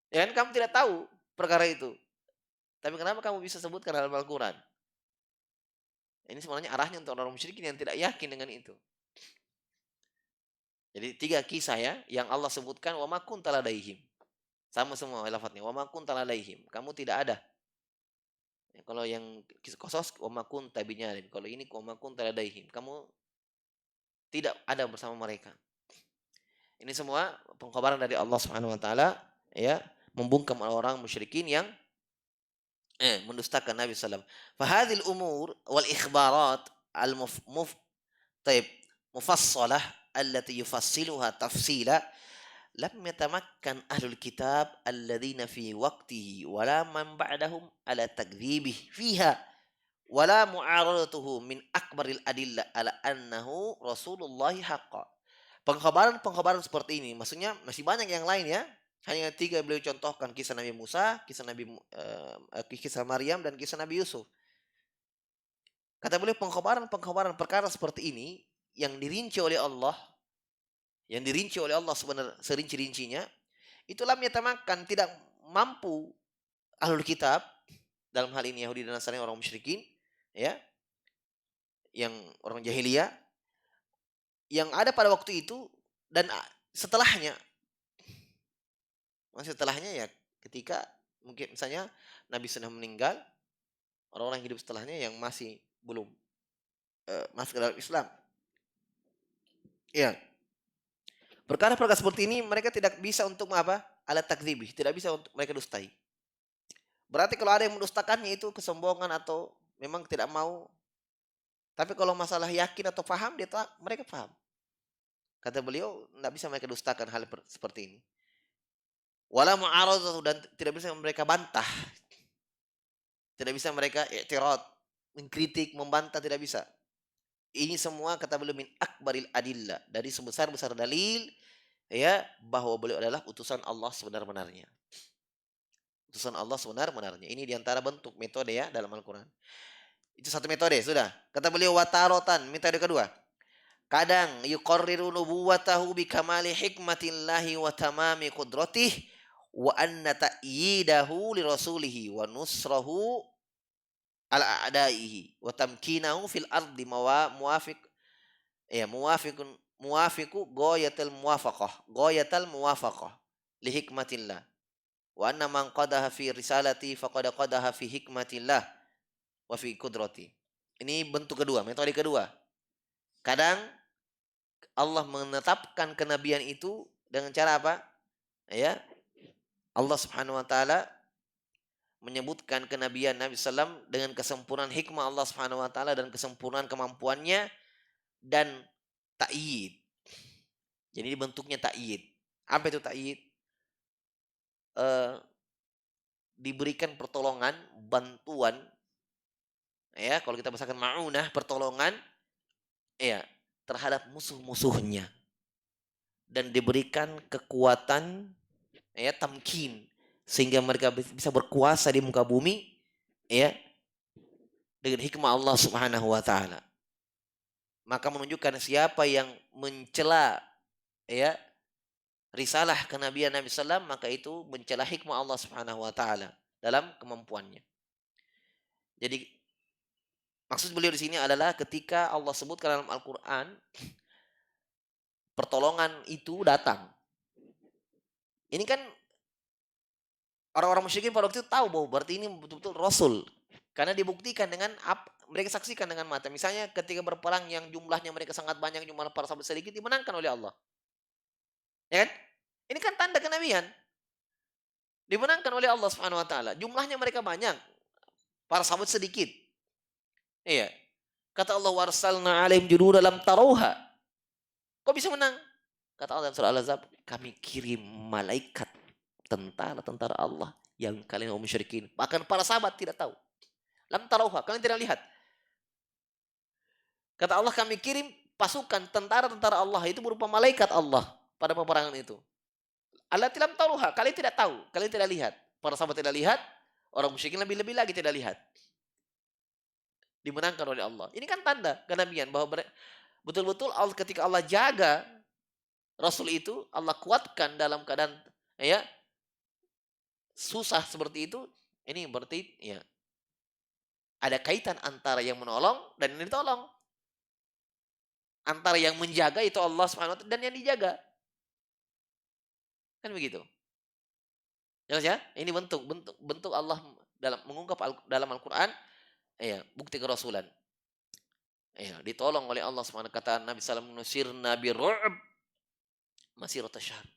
Speaker 1: Ya kan kamu tidak tahu perkara itu. Tapi kenapa kamu bisa sebutkan dalam Al-Qur'an? Ini sebenarnya arahnya untuk orang musyrikin yang tidak yakin dengan itu. Jadi 3 kisah ya yang Allah sebutkan wa ma kunta ladaihim. Sama semua lafadznya wa ma kunta ladaihim. Kamu tidak ada. Ya, kalau yang Qasas wa ma kunta binyarin. Kalau ini wa ma kunta ladaihim. Kamu tidak ada bersama mereka. Ini semua pengkhabaran dari Allah Subhanahu wa taala ya, membungkam orang musyrikin yang mendustakan Nabi sallallahu alaihi wasallam. Fahadhil umur wal ikhbarat al mufassalah allati yufassiluha tafsila lam yatamakkan ahlul kitab alladhina fi waqtihi wala man ba'dahum ala takdzibihi fiha wala mu'aradatuhu min akbaril adillah ala annahu rasulullah haqqan. Pengkhabaran seperti ini, maksudnya masih banyak yang lain ya. Hanya 3 beliau contohkan, kisah Nabi Musa, kisah Maryam dan kisah Nabi Yusuf. Kata beliau pengkhabaran perkara seperti ini yang dirinci oleh Allah, sebenarnya serinci-rincinya, itu lam yatamakan tidak mampu ahlul kitab dalam hal ini Yahudi dan Nasrani orang musyrikin ya, yang orang jahiliyah yang ada pada waktu itu dan setelahnya. Setelahnya ya ketika mungkin misalnya Nabi sudah meninggal, orang-orang hidup setelahnya yang masih belum masuk ke dalam Islam. Ya. Perkara-perkara seperti ini mereka tidak bisa untuk apa? Alat takdzibih, tidak bisa untuk mereka dustai. Berarti kalau ada yang mendustakannya itu kesombongan atau memang tidak mau. Tapi kalau masalah yakin atau paham, mereka paham. Kata beliau, tidak bisa mereka dustakan hal seperti ini. Wala mu'aradatu, dan tidak bisa mereka bantah. Tidak bisa mereka i'tirad, mengkritik, membantah, tidak bisa. Ini semua kata beliau min akbaril adillah, dari sebesar-besar dalil ya bahwa beliau adalah utusan Allah sebenar-benarnya. Utusan Allah sebenar-benarnya. Ini diantara bentuk metode ya dalam Al-Quran. Itu satu metode, sudah. Kata beliau watarotan, metode kedua. Kadang yuqarriru nubuwatahu bikamali hikmatillahi wa tamami qudratih wa anna ta'yidahu li rasulihi wa nusrahu ala a'daihi wa tamkinahu fil ardi muwafiqu ghayatal muwafaqah li hikmatillah wa anna man qadaha fi risalati faqad qadaha fi hikmatillah wa fi qudrati. Ini bentuk kedua, metode kedua. Kadang Allah menetapkan kenabian itu dengan cara apa? Ya. Allah Subhanahu wa taala menyebutkan kenabian Nabi sallam dengan kesempurnaan hikmah Allah Subhanahu wa taala dan kesempurnaan kemampuannya dan ta'yid. Jadi bentuknya ta'yid. Apa itu ta'yid? Diberikan pertolongan, bantuan ya, kalau kita bahasakan ma'unah, pertolongan ya terhadap musuh-musuhnya dan diberikan kekuatan ya tamkin sehingga mereka bisa berkuasa di muka bumi ya dengan hikmah Allah Subhanahu wa taala. Maka menunjukkan siapa yang mencela ya risalah kenabian Nabi SAW, maka itu mencela hikmah Allah Subhanahu wa taala dalam kemampuannya. Jadi maksud beliau di sini adalah ketika Allah sebutkan dalam Al-Qur'an pertolongan itu datang. Ini kan orang-orang musyrikin pada waktu itu tahu bahwa berarti ini betul-betul Rasul. Karena dibuktikan dengan mereka saksikan dengan mata. Misalnya ketika berperang yang jumlahnya mereka sangat banyak, jumlah para sahabat sedikit, dimenangkan oleh Allah. Ya kan? Ini kan tanda kenabian. Dimenangkan oleh Allah Subhanahu wa taala. Jumlahnya mereka banyak, para sahabat sedikit. Iya. Kata Allah, warsalna alaihim junudan lam tarauha. Kok bisa menang? Kata Allah dalam surah Al-Ahzab, kami kirim malaikat tentara-tentara Allah yang kalian musyrikin. Bahkan para sahabat tidak tahu. Lam tarauha, kalian tidak lihat. Kata Allah, kami kirim pasukan tentara-tentara Allah itu berupa malaikat Allah pada peperangan itu. Allah tidak taruha, kalian tidak tahu, kalian tidak lihat. Para sahabat tidak lihat, orang musyrikin lebih-lebih lagi tidak lihat. Dimenangkan oleh Allah. Ini kan tanda kenabian bahwa betul-betul Allah, ketika Allah jaga Rasul itu, Allah kuatkan dalam keadaan ya susah seperti itu. Ini berarti ya ada kaitan antara yang menolong dan yang ditolong. Antara yang menjaga itu Allah Subhanahu wa taala dan yang dijaga. Kan begitu. Jelas ya? Ini bentuk Allah dalam mengungkap dalam Al-Qur'an ya, bukti kerasulan. Ya, ditolong oleh Allah Subhanahu kata Nabi sallallahu alaihi wasallam, "Nusirna birru'b masirata syahr."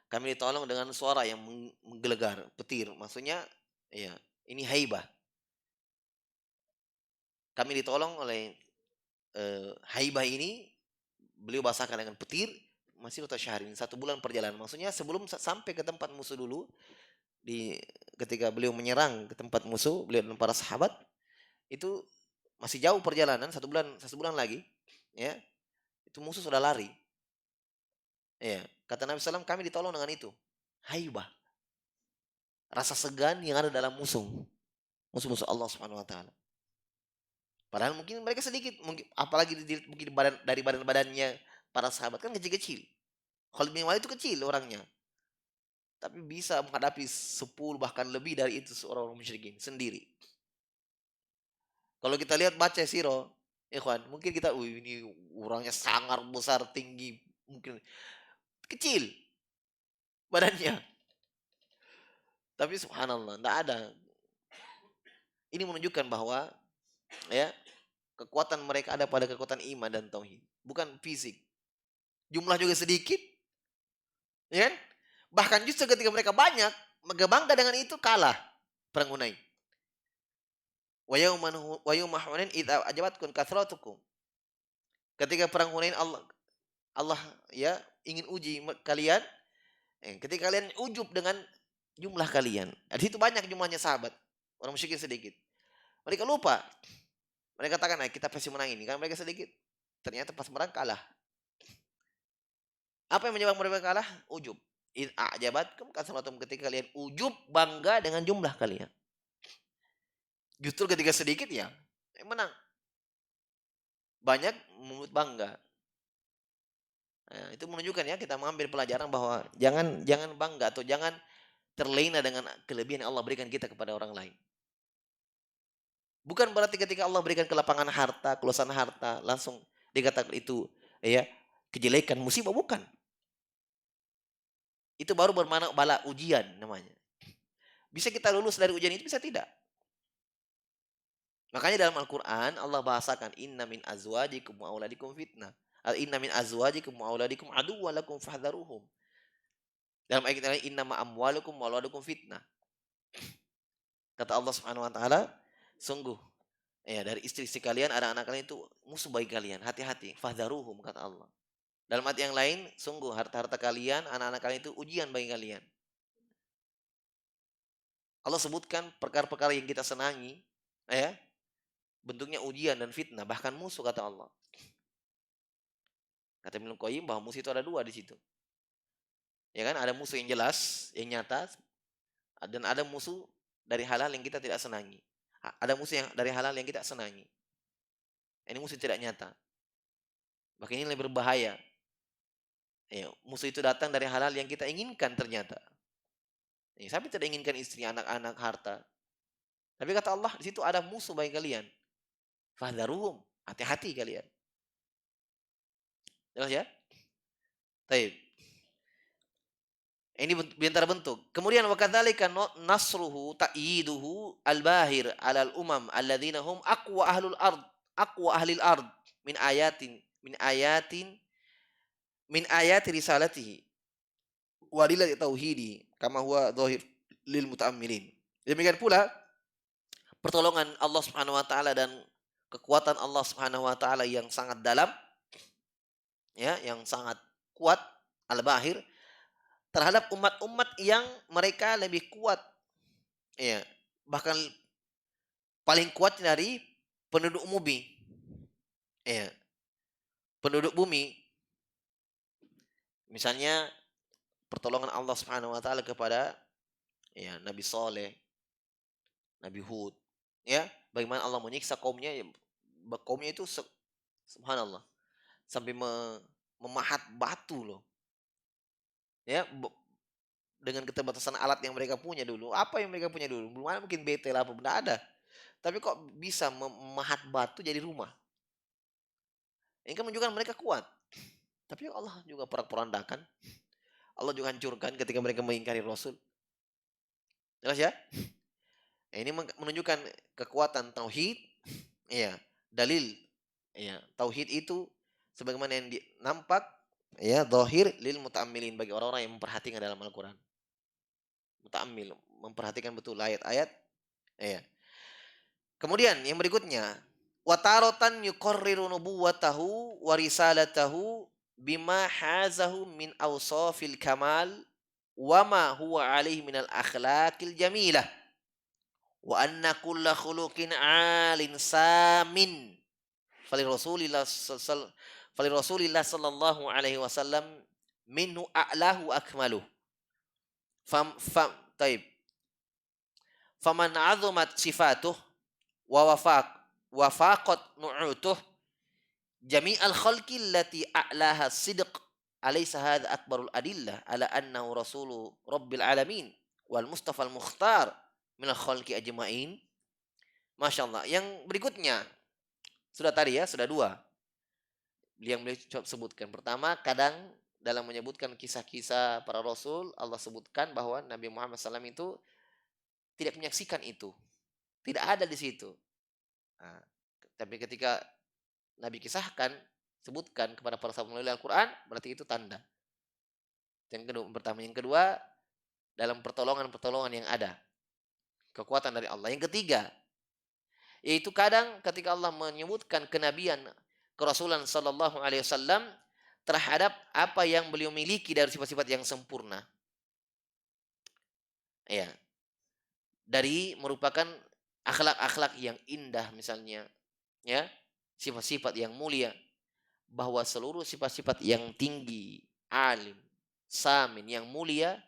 Speaker 1: Kami ditolong dengan suara yang menggelegar, petir. Maksudnya ya, ini haibah. Kami ditolong oleh haibah ini, beliau bahasakan dengan petir, masirata syahrin, 1 bulan perjalanan. Maksudnya sebelum sampai ke tempat musuh dulu, ketika beliau menyerang ke tempat musuh, beliau dan para sahabat, itu masih jauh perjalanan, 1 bulan lagi, ya, itu musuh sudah lari. Ya, kata Nabi SAW, kami ditolong dengan itu. Haibah. Rasa segan yang ada dalam musuh-musuh Allah Subhanahu wa taala. Padahal mungkin mereka sedikit, mungkin apalagi mungkin dari badan-badannya para sahabat kan kecil-kecil. Khalid bin Walid itu kecil orangnya. Tapi bisa menghadapi 10 bahkan lebih dari itu seorang musyrikin sendiri. Kalau kita lihat baca siro, ikhwan, mungkin kita, ini orangnya sangat besar, tinggi, mungkin kecil badannya. Tapi subhanallah, tidak ada. Ini menunjukkan bahwa ya kekuatan mereka ada pada kekuatan iman dan tauhid, bukan fisik. Jumlah juga sedikit, ya kan? Bahkan justru ketika mereka banyak, bangga dengan itu kalah perang Hunain. Wa yauma Hunain idza ajabatkum kathratukum. Ketika perang Hunain Allah ya ingin uji kalian, ketika kalian ujub dengan jumlah kalian. Di situ banyak jumlahnya sahabat, orang musyrikin sedikit. Mereka lupa. Mereka katakan, kita pasti menang ini. Karena mereka sedikit. Ternyata pas perang kalah. Apa yang menyebabkan mereka kalah? Ujub. A'jabatkum kasratum, ketika kalian ujub, bangga dengan jumlah kalian. Justru ketika sedikit ya menang. Banyak membuat bangga. Nah, itu menunjukkan ya, kita mengambil pelajaran bahwa jangan bangga atau jangan terlena dengan kelebihan yang Allah berikan kita kepada orang lain. Bukan berarti ketika Allah berikan kelapangan harta, keluasan harta, langsung dikatakan itu ya kejelekan, musibah, bukan. Itu baru bermakna bala ujian namanya. Bisa kita lulus dari ujian itu, bisa tidak. Makanya dalam Al-Qur'an Allah bahasakan inna min azwajikum wa auladikum fitnah. Inna min azwajikum wa auladikum aduwwan lakum fahdharuhum. Dalam ayat lain inna ma amwalukum wa auladukum fitnah. Kata Allah Subhanahu wa taala, sungguh ya dari istri-istri kalian, anak-anak kalian itu musuh bagi kalian, hati-hati, fahdharuhum, kata Allah. Dalam ayat yang lain, sungguh harta-harta kalian, anak-anak kalian itu ujian bagi kalian. Allah sebutkan perkara-perkara yang kita senangi, ya, bentuknya ujian dan fitnah, bahkan musuh, kata Allah. Kata Ibnu Qayyim bahwa musuh itu ada 2 di situ. Ya kan, ada musuh yang jelas, yang nyata, dan ada musuh dari hal-hal yang kita tidak senangi. Ada musuh yang dari hal-hal yang kita senangi. Ini musuh tidak nyata. Maka ini lebih berbahaya. Ya, musuh itu datang dari hal-hal yang kita inginkan ternyata. Ya, saya tidak inginkan istri, anak-anak, harta. Tapi kata Allah, di situ ada musuh bagi kalian. Fahdharuhum, hati-hati kalian. Jelas ya? Baik. Ini di antara bentuk. Kemudian wa kadzalika nasruhu ta'yiduhu al-bahir 'alal umam alladzina hum aqwa ahlil ard min ayatin min ayatin min ayati risalatihi wa lillahi tauhidi kama huwa dhahir lil muta'ammilin. Demikian pula pertolongan Allah Subhanahu wa taala dan kekuatan Allah Subhanahu wa taala yang sangat dalam, ya, yang sangat kuat, al-bahir, terhadap umat-umat yang mereka lebih kuat, ya, bahkan paling kuat dari penduduk bumi, ya, penduduk bumi. Misalnya pertolongan Allah Subhanahu wa taala kepada, ya, Nabi Saleh, Nabi Hud, ya, bagaimana Allah menyiksa kaumnya, ya, kaumnya itu subhanallah sampai memahat batu loh, ya, dengan keterbatasan alat yang mereka punya dulu. Apa yang mereka punya dulu? Belum ada mungkin betel apa benda ada. Tapi kok bisa memahat batu jadi rumah? Ini kan menunjukkan mereka kuat. Tapi Allah juga porak-porandakan. Allah juga hancurkan ketika mereka mengingkari Rasul. Jelas ya? Ini menunjukkan kekuatan tauhid. Iya, dalil. Iya, tauhid itu sebagaimana yang nampak, ya, zahir lil muta'ammilin, bagi orang-orang yang memperhatikan dalam Al-Qur'an. Muta'ammil, memperhatikan betul ayat-ayat. Iya. Kemudian yang berikutnya, watarotan yuqarriru nubuwatahu wa risalatahu bima hazahu min awsafil kamal wa ma huwa alaihi minal akhlaqil jamilah wa anna kulla khuluqin alin samin fali rasulillah sallallahu alaihi wasallam minhu a'lahu akmaluh fam taib faman azumat sifatuh wa wafaqat nu'utuh jami'al khalqi allati a'laha sidq alaysa hadha akbarul adillah ala annahu rasulu rabbil alamin wal mustafa al mukhtar minal khalqi ajma'in. Masya Allah. Yang berikutnya sudah tadi, ya, sudah dua yang beliau sebutkan. Pertama, kadang dalam menyebutkan kisah-kisah para rasul, Allah sebutkan bahwa Nabi Muhammad SAW itu tidak menyaksikan itu, tidak ada di situ. Nah, tapi ketika Nabi kisahkan, sebutkan kepada para sahabat melalui Al-Quran, berarti itu tanda. Yang kedua, pertama. Yang kedua, dalam pertolongan-pertolongan yang ada, kekuatan dari Allah. Yang ketiga, yaitu kadang ketika Allah menyebutkan kenabian, kerasulan sallallahu alaihi wasallam terhadap apa yang beliau miliki dari sifat-sifat yang sempurna. Ya, dari merupakan akhlak-akhlak yang indah misalnya, ya, sifat-sifat yang mulia, bahwa seluruh sifat-sifat yang tinggi, alim, samin, yang mulia,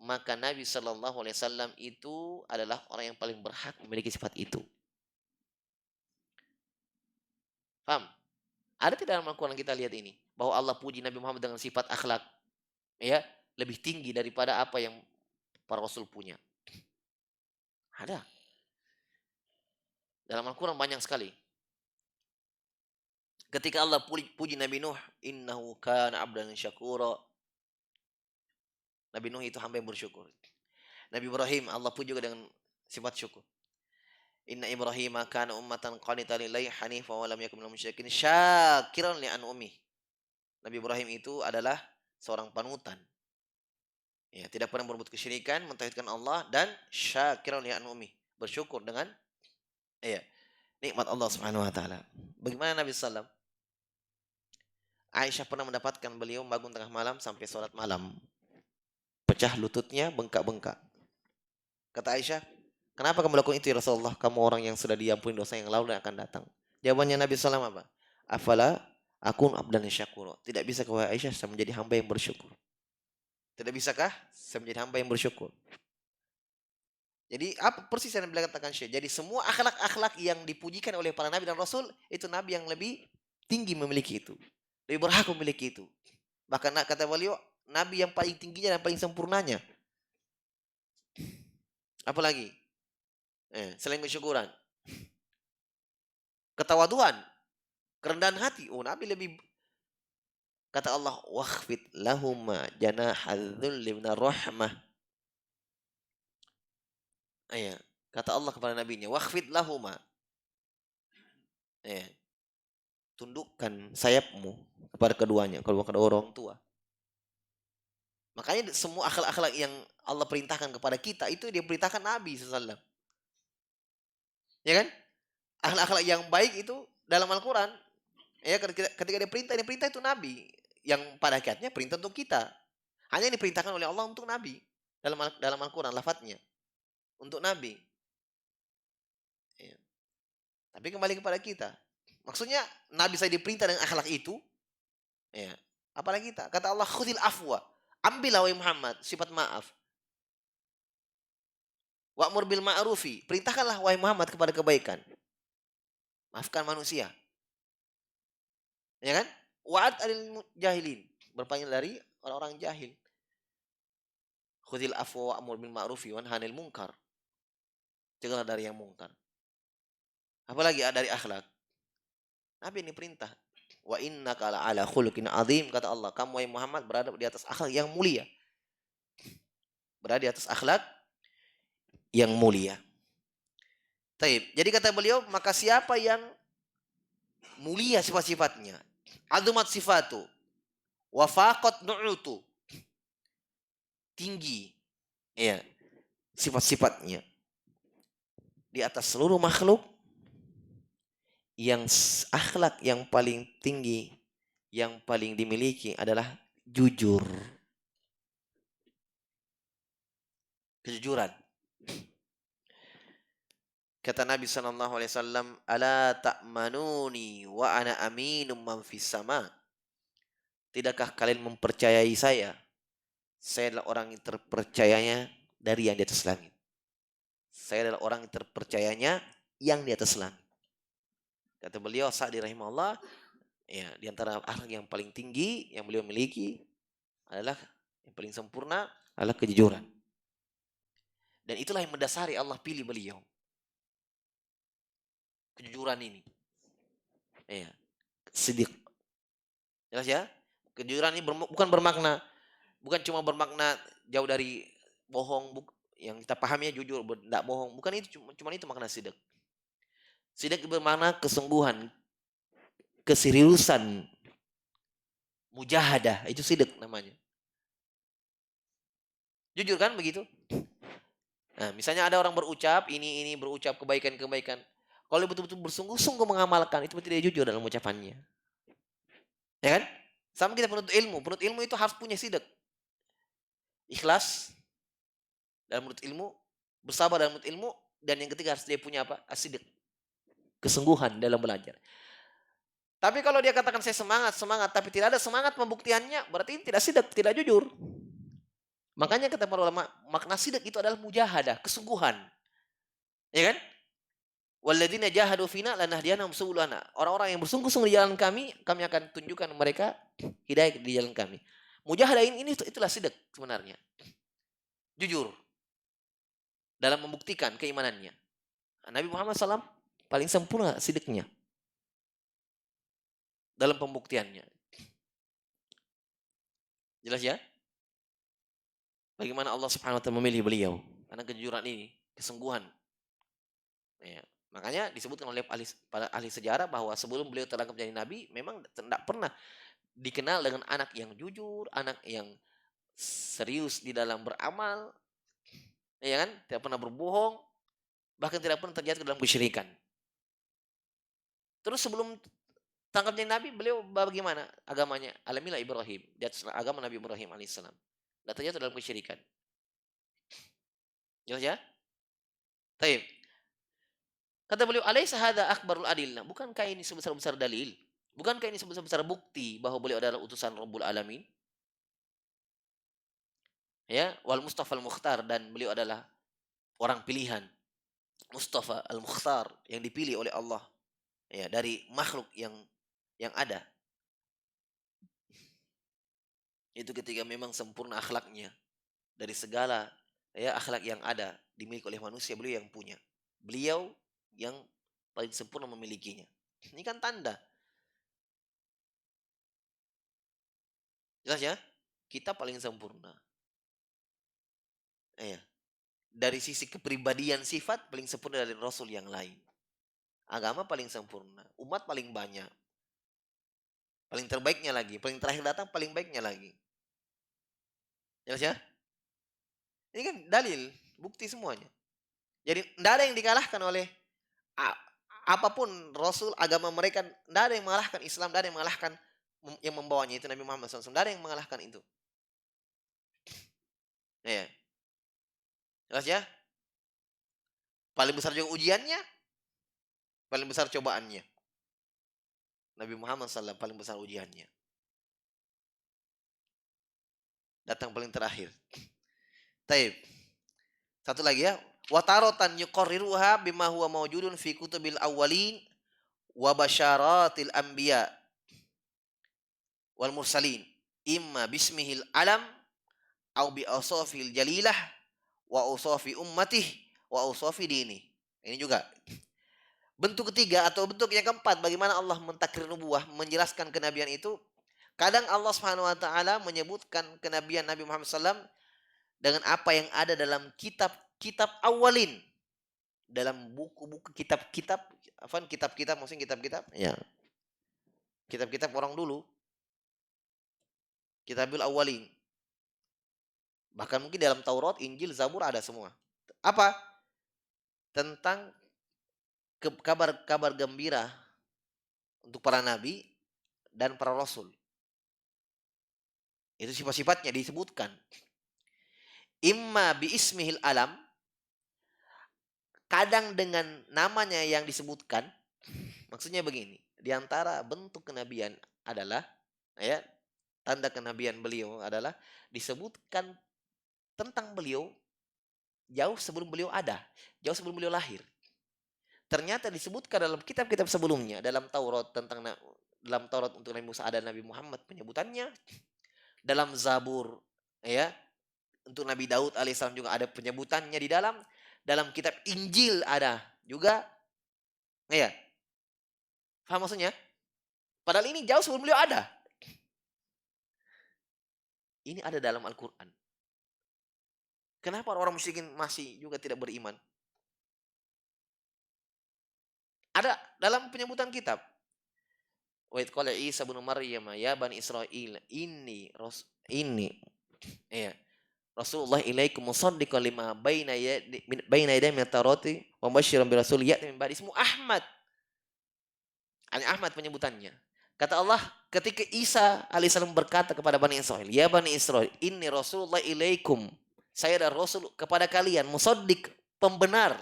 Speaker 1: maka Nabi Shallallahu Alaihi Wasallam itu adalah orang yang paling berhak memiliki sifat itu. Paham? Ada tidak dalam Al-Quran kita lihat ini bahwa Allah puji Nabi Muhammad dengan sifat akhlak, ya, lebih tinggi daripada apa yang para Rasul punya? Ada. Dalam Al-Quran banyak sekali. Ketika Allah puji Nabi Nuh, innahu kana abdan syakura. Nabi Nuh itu hamba yang bersyukur. Nabi Ibrahim Allah puji juga dengan sifat syukur. Inna Ibrahim kana ummatan qanitan lillahi hanifan wa lam yakun minal musyrikin syakiran li an'umi. Nabi Ibrahim itu adalah seorang panutan. Ya, tidak pernah berbuat kesyirikan, mentauhidkan Allah, dan syakiran li an'umi, bersyukur dengan, ya, nikmat Allah Subhanahu wa taala. Bagaimana Nabi sallallahu? Aisyah pernah mendapatkan beliau bangun tengah malam sampai sholat malam. Pecah lututnya, bengkak-bengkak. Kata Aisyah, kenapa kamu lakukan itu ya Rasulullah? Kamu orang yang sudah diampuni dosa yang lalu dan akan datang. Jawabannya Nabi SAW apa? Afala akun abdan syakura. Tidak bisa kau Aisyah saya menjadi hamba yang bersyukur. Tidak bisakah saya menjadi hamba yang bersyukur? Jadi apa persis yang Nabi katakan Syekh? Jadi semua akhlak-akhlak yang dipujikan oleh para nabi dan rasul, itu nabi yang lebih tinggi memiliki itu. Lebih berhak memiliki itu. Bahkan kata beliau, nabi yang paling tingginya dan paling sempurnanya. Apalagi? Selain kesyukuran, ketawaduan, kerendahan hati. Oh, nabi lebih, kata Allah, wakhfid lahuma janahadzulli minar rahmah. Iya. Kata Allah kepada nabinya, wakhfid lahuma. Iya. Tundukkan sayapmu kepada keduanya, kalau kedua orang tua. Makanya semua akhlak-akhlak yang Allah perintahkan kepada kita itu dia perintahkan Nabi SAW. Ya kan? Akhlak-akhlak yang baik itu dalam Al-Quran. Ya, ketika dia perintah itu Nabi. Yang pada hakikatnya perintah untuk kita. Hanya diperintahkan oleh Allah untuk Nabi. Dalam Al-Quran, lafadznya. Untuk Nabi. Ya. Tapi kembali kepada kita. Maksudnya Nabi saya diperintah dengan akhlak itu. Ya. Apalagi kita. Kata Allah, khudil afwa. Ambillah wahai Muhammad, sifat maaf. Wa'mur bil ma'rufi. Perintahkanlah wahai Muhammad kepada kebaikan. Maafkan manusia. Ya kan? Wa'ad alil jahilin. Berpaling dari orang-orang jahil. Khudil afwa wa'mur bil ma'rufi wanhanil munkar. Cegahlah dari yang mungkar. Apalagi dari akhlak. Nabi ini perintah. Wa innaka ala khuluqin azim, kata Allah. Kamu wahai Muhammad berada di atas akhlak yang mulia. Berada di atas akhlak yang mulia. Taib. Jadi kata beliau, maka siapa yang mulia sifat-sifatnya, azumat sifatu, wafaqat nu'utu, tinggi, ya, sifat-sifatnya di atas seluruh makhluk, yang akhlak yang paling tinggi, yang paling dimiliki adalah jujur. Kejujuran. Kata Nabi SAW, ala ta'manuni wa ana aminum man fis sama. Tidakkah kalian mempercayai saya? Saya adalah orang yang terpercayanya dari yang di atas langit. Saya adalah orang yang terpercayanya yang di atas langit. Kata beliau, Sa'di rahimahullah, ya, di antara akhlak yang paling tinggi yang beliau miliki adalah, yang paling sempurna adalah kejujuran. Dan itulah yang mendasari Allah pilih beliau. Kejujuran ini. Ya. Sidik. Jelas ya? Kejujuran ini bukan bermakna, bukan cuma bermakna jauh dari bohong, yang kita pahami ya jujur, tidak bohong. Bukan itu, cuma itu makna sidik. Sidik bermakna kesungguhan, keseriusan, mujahadah, itu sidik namanya. Jujur kan begitu? Nah, misalnya ada orang berucap, ini berucap kebaikan-kebaikan. Kalau betul-betul bersungguh-sungguh mengamalkan, itu berarti dia jujur dalam ucapannya. Ya kan? Sama kita penuntut ilmu. Penuntut ilmu itu harus punya sidik. Ikhlas dalam menuntut ilmu, bersabar dalam menuntut ilmu, dan yang ketiga harus dia punya apa? Asidik. Kesungguhan dalam belajar. Tapi kalau dia katakan saya semangat, tapi tidak ada semangat pembuktiannya, berarti tidak sidik, tidak jujur. Makanya kata para ulama, makna sidik itu adalah mujahadah, kesungguhan. Ya kan? Walladzina jahadu fina lanahdiyanahum subulana. Orang-orang yang bersungguh-sungguh di jalan kami akan tunjukkan mereka hidayah di jalan kami. Mujahadah ini itulah sidik sebenarnya. Jujur dalam membuktikan keimanannya. Nabi Muhammad SAW paling sempurna sidiknya dalam pembuktiannya. Jelas ya? Bagaimana Allah Subhanahu wa taala memilih beliau? Karena kejujuran ini, kesungguhan. Ya. Makanya disebutkan oleh para ahli sejarah bahwa sebelum beliau terangkat menjadi nabi, memang tidak pernah dikenal dengan anak yang jujur, anak yang serius di dalam beramal, ya kan? Tidak pernah berbohong, bahkan tidak pernah terjatuh ke dalam kesyirikan. Terus sebelum tangkap jadi nabi, beliau bagaimana agamanya? Alamilah Ibrahim, di atas agama Nabi Ibrahim alaihissalam. Tidak terjatuh dalam kesyirikan. Jelas ya? Taib. Kata beliau, alaisa hadza akbarul adillah? Bukankah ini sebesar-besar dalil? Bukankah ini sebesar-besar bukti bahwa beliau adalah utusan Rabbul Alamin? Ya, wal Mustafa al-Mukhtar, dan beliau adalah orang pilihan. Mustafa al-Mukhtar yang dipilih oleh Allah, ya, dari makhluk yang ada. Itu ketika memang sempurna akhlaknya dari segala ya akhlak yang ada dimiliki oleh manusia, beliau yang punya. Beliau yang paling sempurna memilikinya. Ini kan tanda. Jelas ya? Kita paling sempurna. Iya. Dari sisi kepribadian sifat paling sempurna dari Rasul yang lain. Agama paling sempurna. Umat paling banyak. Paling terbaiknya lagi. Paling terakhir datang paling baiknya lagi. Jelas ya? Ini kan dalil. Bukti semuanya. Jadi tidak ada yang dikalahkan oleh a- apapun Rasul, agama mereka. Tidak ada yang mengalahkan Islam. Tidak ada yang mengalahkan yang membawanya itu Nabi Muhammad SAW. Tidak ada yang mengalahkan itu. Ya. Jelas ya? Paling besar juga ujiannya. Paling besar cobaannya. Nabi Muhammad SAW paling besar ujiannya. Datang paling terakhir. Taib. Satu lagi ya. Watarotan yuqarriruha bima huwa mawjudun fi kutubil awwalin wa basyaratil anbiya wal mursalin. Imma bismihil alam au bi awsafil jalilah wa awsafi ummatih wa awsafi dini. Ini juga. Bentuk ketiga atau bentuk yang keempat bagaimana Allah mentakrir nubuah, menjelaskan kenabian itu. Kadang Allah Subhanahu wa taala menyebutkan kenabian Nabi Muhammad SAW dengan apa yang ada dalam kitab-kitab awalin, dalam buku-buku kitab-kitab, apa kitab-kitab maksudnya kitab-kitab ya, kitab-kitab orang dulu, kitabul awalin, bahkan mungkin dalam Taurat, Injil, Zabur ada semua. Apa? Tentang kabar-kabar gembira untuk para nabi dan para rasul. Itu sifat-sifatnya disebutkan. Imma bi ismihil alam, kadang dengan namanya yang disebutkan. Maksudnya begini, di antara bentuk kenabian adalah ya, tanda kenabian beliau adalah disebutkan tentang beliau jauh sebelum beliau ada, jauh sebelum beliau lahir. Ternyata disebutkan dalam kitab-kitab sebelumnya, dalam Taurat dalam Taurat untuk Nabi Musa ada Nabi Muhammad penyebutannya, dalam Zabur ya untuk Nabi Daud alaihissalam juga ada penyebutannya di dalam kitab Injil ada juga, ya. Paham maksudnya? Padahal ini jauh sebelum beliau ada. Ini ada dalam Al-Quran. Kenapa orang musyrikin masih juga tidak beriman? Ada dalam penyebutan kitab. Wa idh qala Isa bin Maryam ya bani Israil ini ya Rasulullah ilaikum musaddiqan lima baina yaday min at-taurati wa mubasysyiran bi rasul ya'ti min ba'di ismu Ahmad. Ini Ahmad penyebutannya. Kata Allah ketika Isa alaihissalam berkata kepada Bani Israel, ya Bani Israel, ini Rasulullah ilaikum. Saya adalah Rasul kepada kalian, musaddiq, pembenar,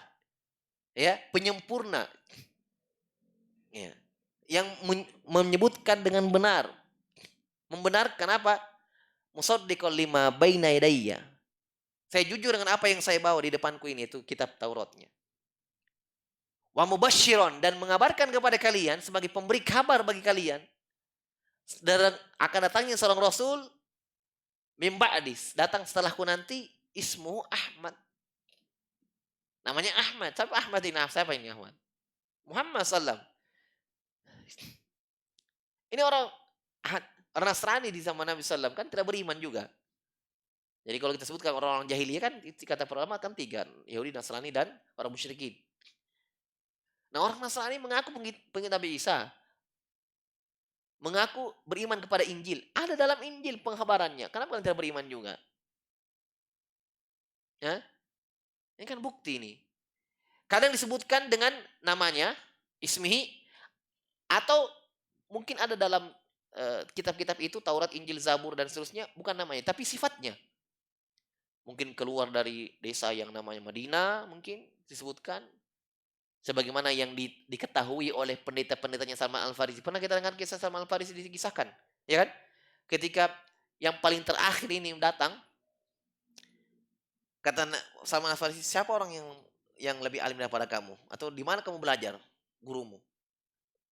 Speaker 1: ya, penyempurna, ya, yang menyebutkan dengan benar, membenarkan apa? Musaddiqan lima baina yadayya. Saya jujur dengan apa yang saya bawa di depanku ini, itu kitab Tauratnya. Wa mubasysyiran, dan mengabarkan kepada kalian sebagai pemberi kabar bagi kalian dan akan datangnya seorang Rasul mim ba'dis, datang setelahku nanti, ismu Ahmad. Namanya Ahmad. Siapa Ahmad ini? Siapa ini Ahmad? Muhammad SAW. Ini orang Nasrani di zaman Nabi SAW kan tidak beriman juga. Jadi kalau kita sebutkan orang-orang jahiliyah kan kata pertama kan tiga, Yahudi, Nasrani, dan orang musyrikin. Nah orang Nasrani mengaku pengikut Nabi Isa, mengaku beriman kepada Injil. Ada dalam Injil penghabarannya. Kenapa kalian tidak beriman juga? Ya? Ini kan bukti ini. Kadang disebutkan dengan namanya, ismihi, atau mungkin ada dalam kitab-kitab itu, Taurat, Injil, Zabur, dan seterusnya, bukan namanya, tapi sifatnya. Mungkin keluar dari desa yang namanya Madinah, mungkin disebutkan. Sebagaimana yang diketahui oleh pendeta-pendetanya Salman Al-Farisi. Pernah kita dengar kisah Salman Al-Farisi dikisahkan? Ya kan? Ketika yang paling terakhir ini datang, kata Salman Al-Farisi, siapa orang yang lebih alim daripada kamu? Atau di mana kamu belajar gurumu?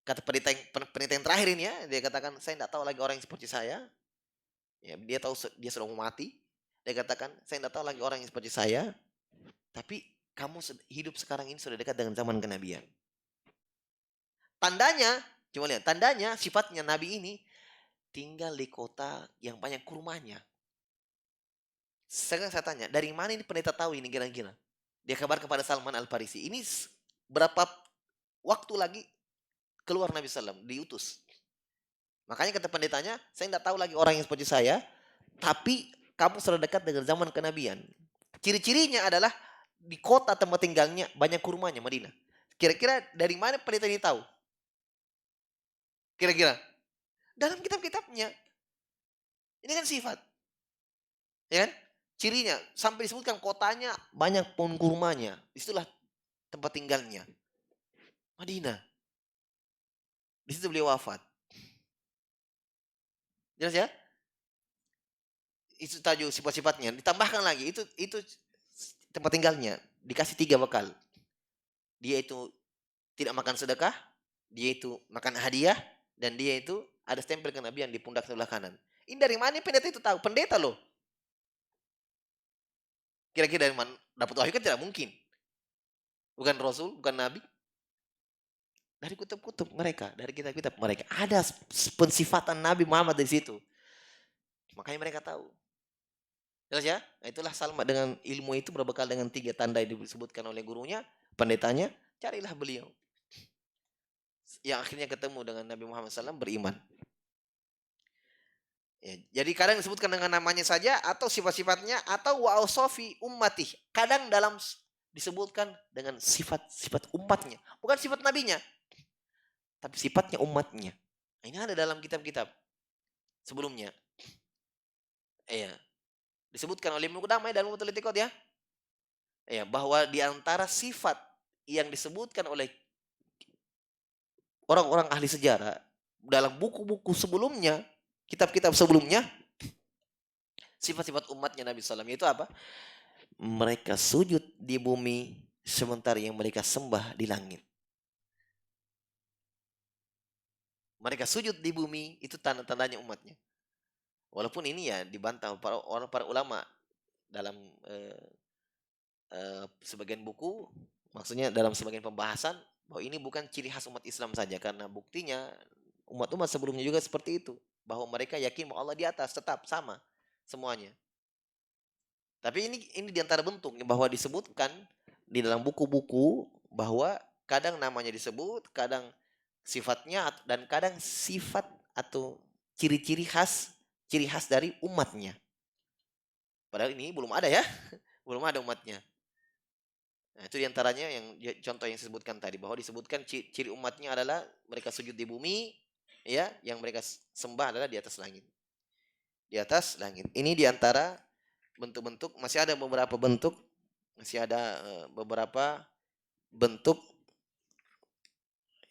Speaker 1: Kata pendeta yang terakhir ini ya, dia katakan, saya tidak tahu lagi orang yang seperti saya. Ya, dia tahu dia sudah mau mati. Dia katakan, saya tidak tahu lagi orang yang seperti saya, tapi kamu hidup sekarang ini sudah dekat dengan zaman kenabian. Tandanya, coba lihat, tandanya sifatnya Nabi ini tinggal di kota yang banyak kurmanya. Sekarang saya tanya, dari mana ini pendeta tahu ini kira-kira? Dia kabar kepada Salman Al-Farisi. Ini berapa waktu lagi keluar Nabi SAW, diutus. Makanya kata pendetanya, saya tidak tahu lagi orang yang seperti saya, tapi kamu sudah dekat dengan zaman kenabian. Ciri-cirinya adalah di kota tempat tinggalnya banyak kurmanya, Madinah. Kira-kira dari mana pendeta ini tahu? Kira-kira dalam kitab-kitabnya. Ini kan sifat, ya kan? Cirinya sampai disebutkan kotanya banyak pohon kurmanya. Itulah tempat tinggalnya. Madinah. Di situ beliau wafat. Jelas ya? Itu tajuk sifat-sifatnya. Ditambahkan lagi itu tempat tinggalnya. Dikasih 3 bekal. Dia itu tidak makan sedekah, dia itu makan hadiah, dan dia itu ada stempel kenabian di pundak sebelah kanan. Ini dari mana pendeta itu tahu? Pendeta loh. Kira-kira dari mana dapat wahyu kan tidak mungkin. Bukan Rasul, bukan Nabi. Dari kutub-kutub mereka, dari kitab-kitab mereka. Ada pensifatan Nabi Muhammad di situ. Makanya mereka tahu. Jelas ya? Nah, itulah Salma dengan ilmu itu berbekal dengan 3 tanda yang disebutkan oleh gurunya, pendetanya, carilah beliau. Yang akhirnya ketemu dengan Nabi Muhammad SAW beriman. Ya, jadi kadang disebutkan dengan namanya saja atau sifat-sifatnya atau wa'ausofi ummati. Kadang disebutkan dengan sifat-sifat umatnya. Bukan sifat nabinya. Tapi sifatnya umatnya. Ini ada dalam kitab-kitab sebelumnya. Iya. Disebutkan oleh Ibnu Qudamah dan Mu'tal I'tiqad ya. Iya, bahwa di antara sifat yang disebutkan oleh orang-orang ahli sejarah dalam buku-buku sebelumnya, kitab-kitab sebelumnya, sifat-sifat umatnya Nabi SAW itu apa? Mereka sujud di bumi sementara yang mereka sembah di langit. Mereka sujud di bumi itu tanda-tandanya umatnya. Walaupun ini ya dibantah para ulama dalam sebagian buku, maksudnya dalam sebagian pembahasan bahwa ini bukan ciri khas umat Islam saja, karena buktinya umat-umat sebelumnya juga seperti itu, bahwa mereka yakin bahwa Allah di atas tetap sama semuanya. Tapi ini diantara bentuknya bahwa disebutkan di dalam buku-buku bahwa kadang namanya disebut, kadang sifatnya, dan kadang sifat atau ciri-ciri khas, ciri khas dari umatnya. Padahal ini belum ada ya, belum ada umatnya. Nah, itu diantaranya yang contoh yang disebutkan tadi, bahwa disebutkan ciri umatnya adalah mereka sujud di bumi, ya, yang mereka sembah adalah di atas langit. Di atas langit. Ini diantara bentuk-bentuk, masih ada beberapa bentuk, masih ada beberapa bentuk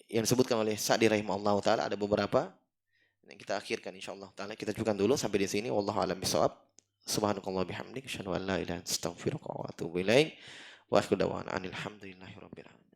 Speaker 1: yang disebutkan oleh Sa'di rahimahullah taala, ada beberapa yang kita akhirkan insyaallah taala. Kita cukupkan dulu sampai di sini. Wallahu a'lam bishawab. Subhanakallah bihamdik asyhadu an la ilaha illa anta astaghfiruka wa atubu ilaik. Wa akhir da'wana alhamdulillahi rabbil alamin.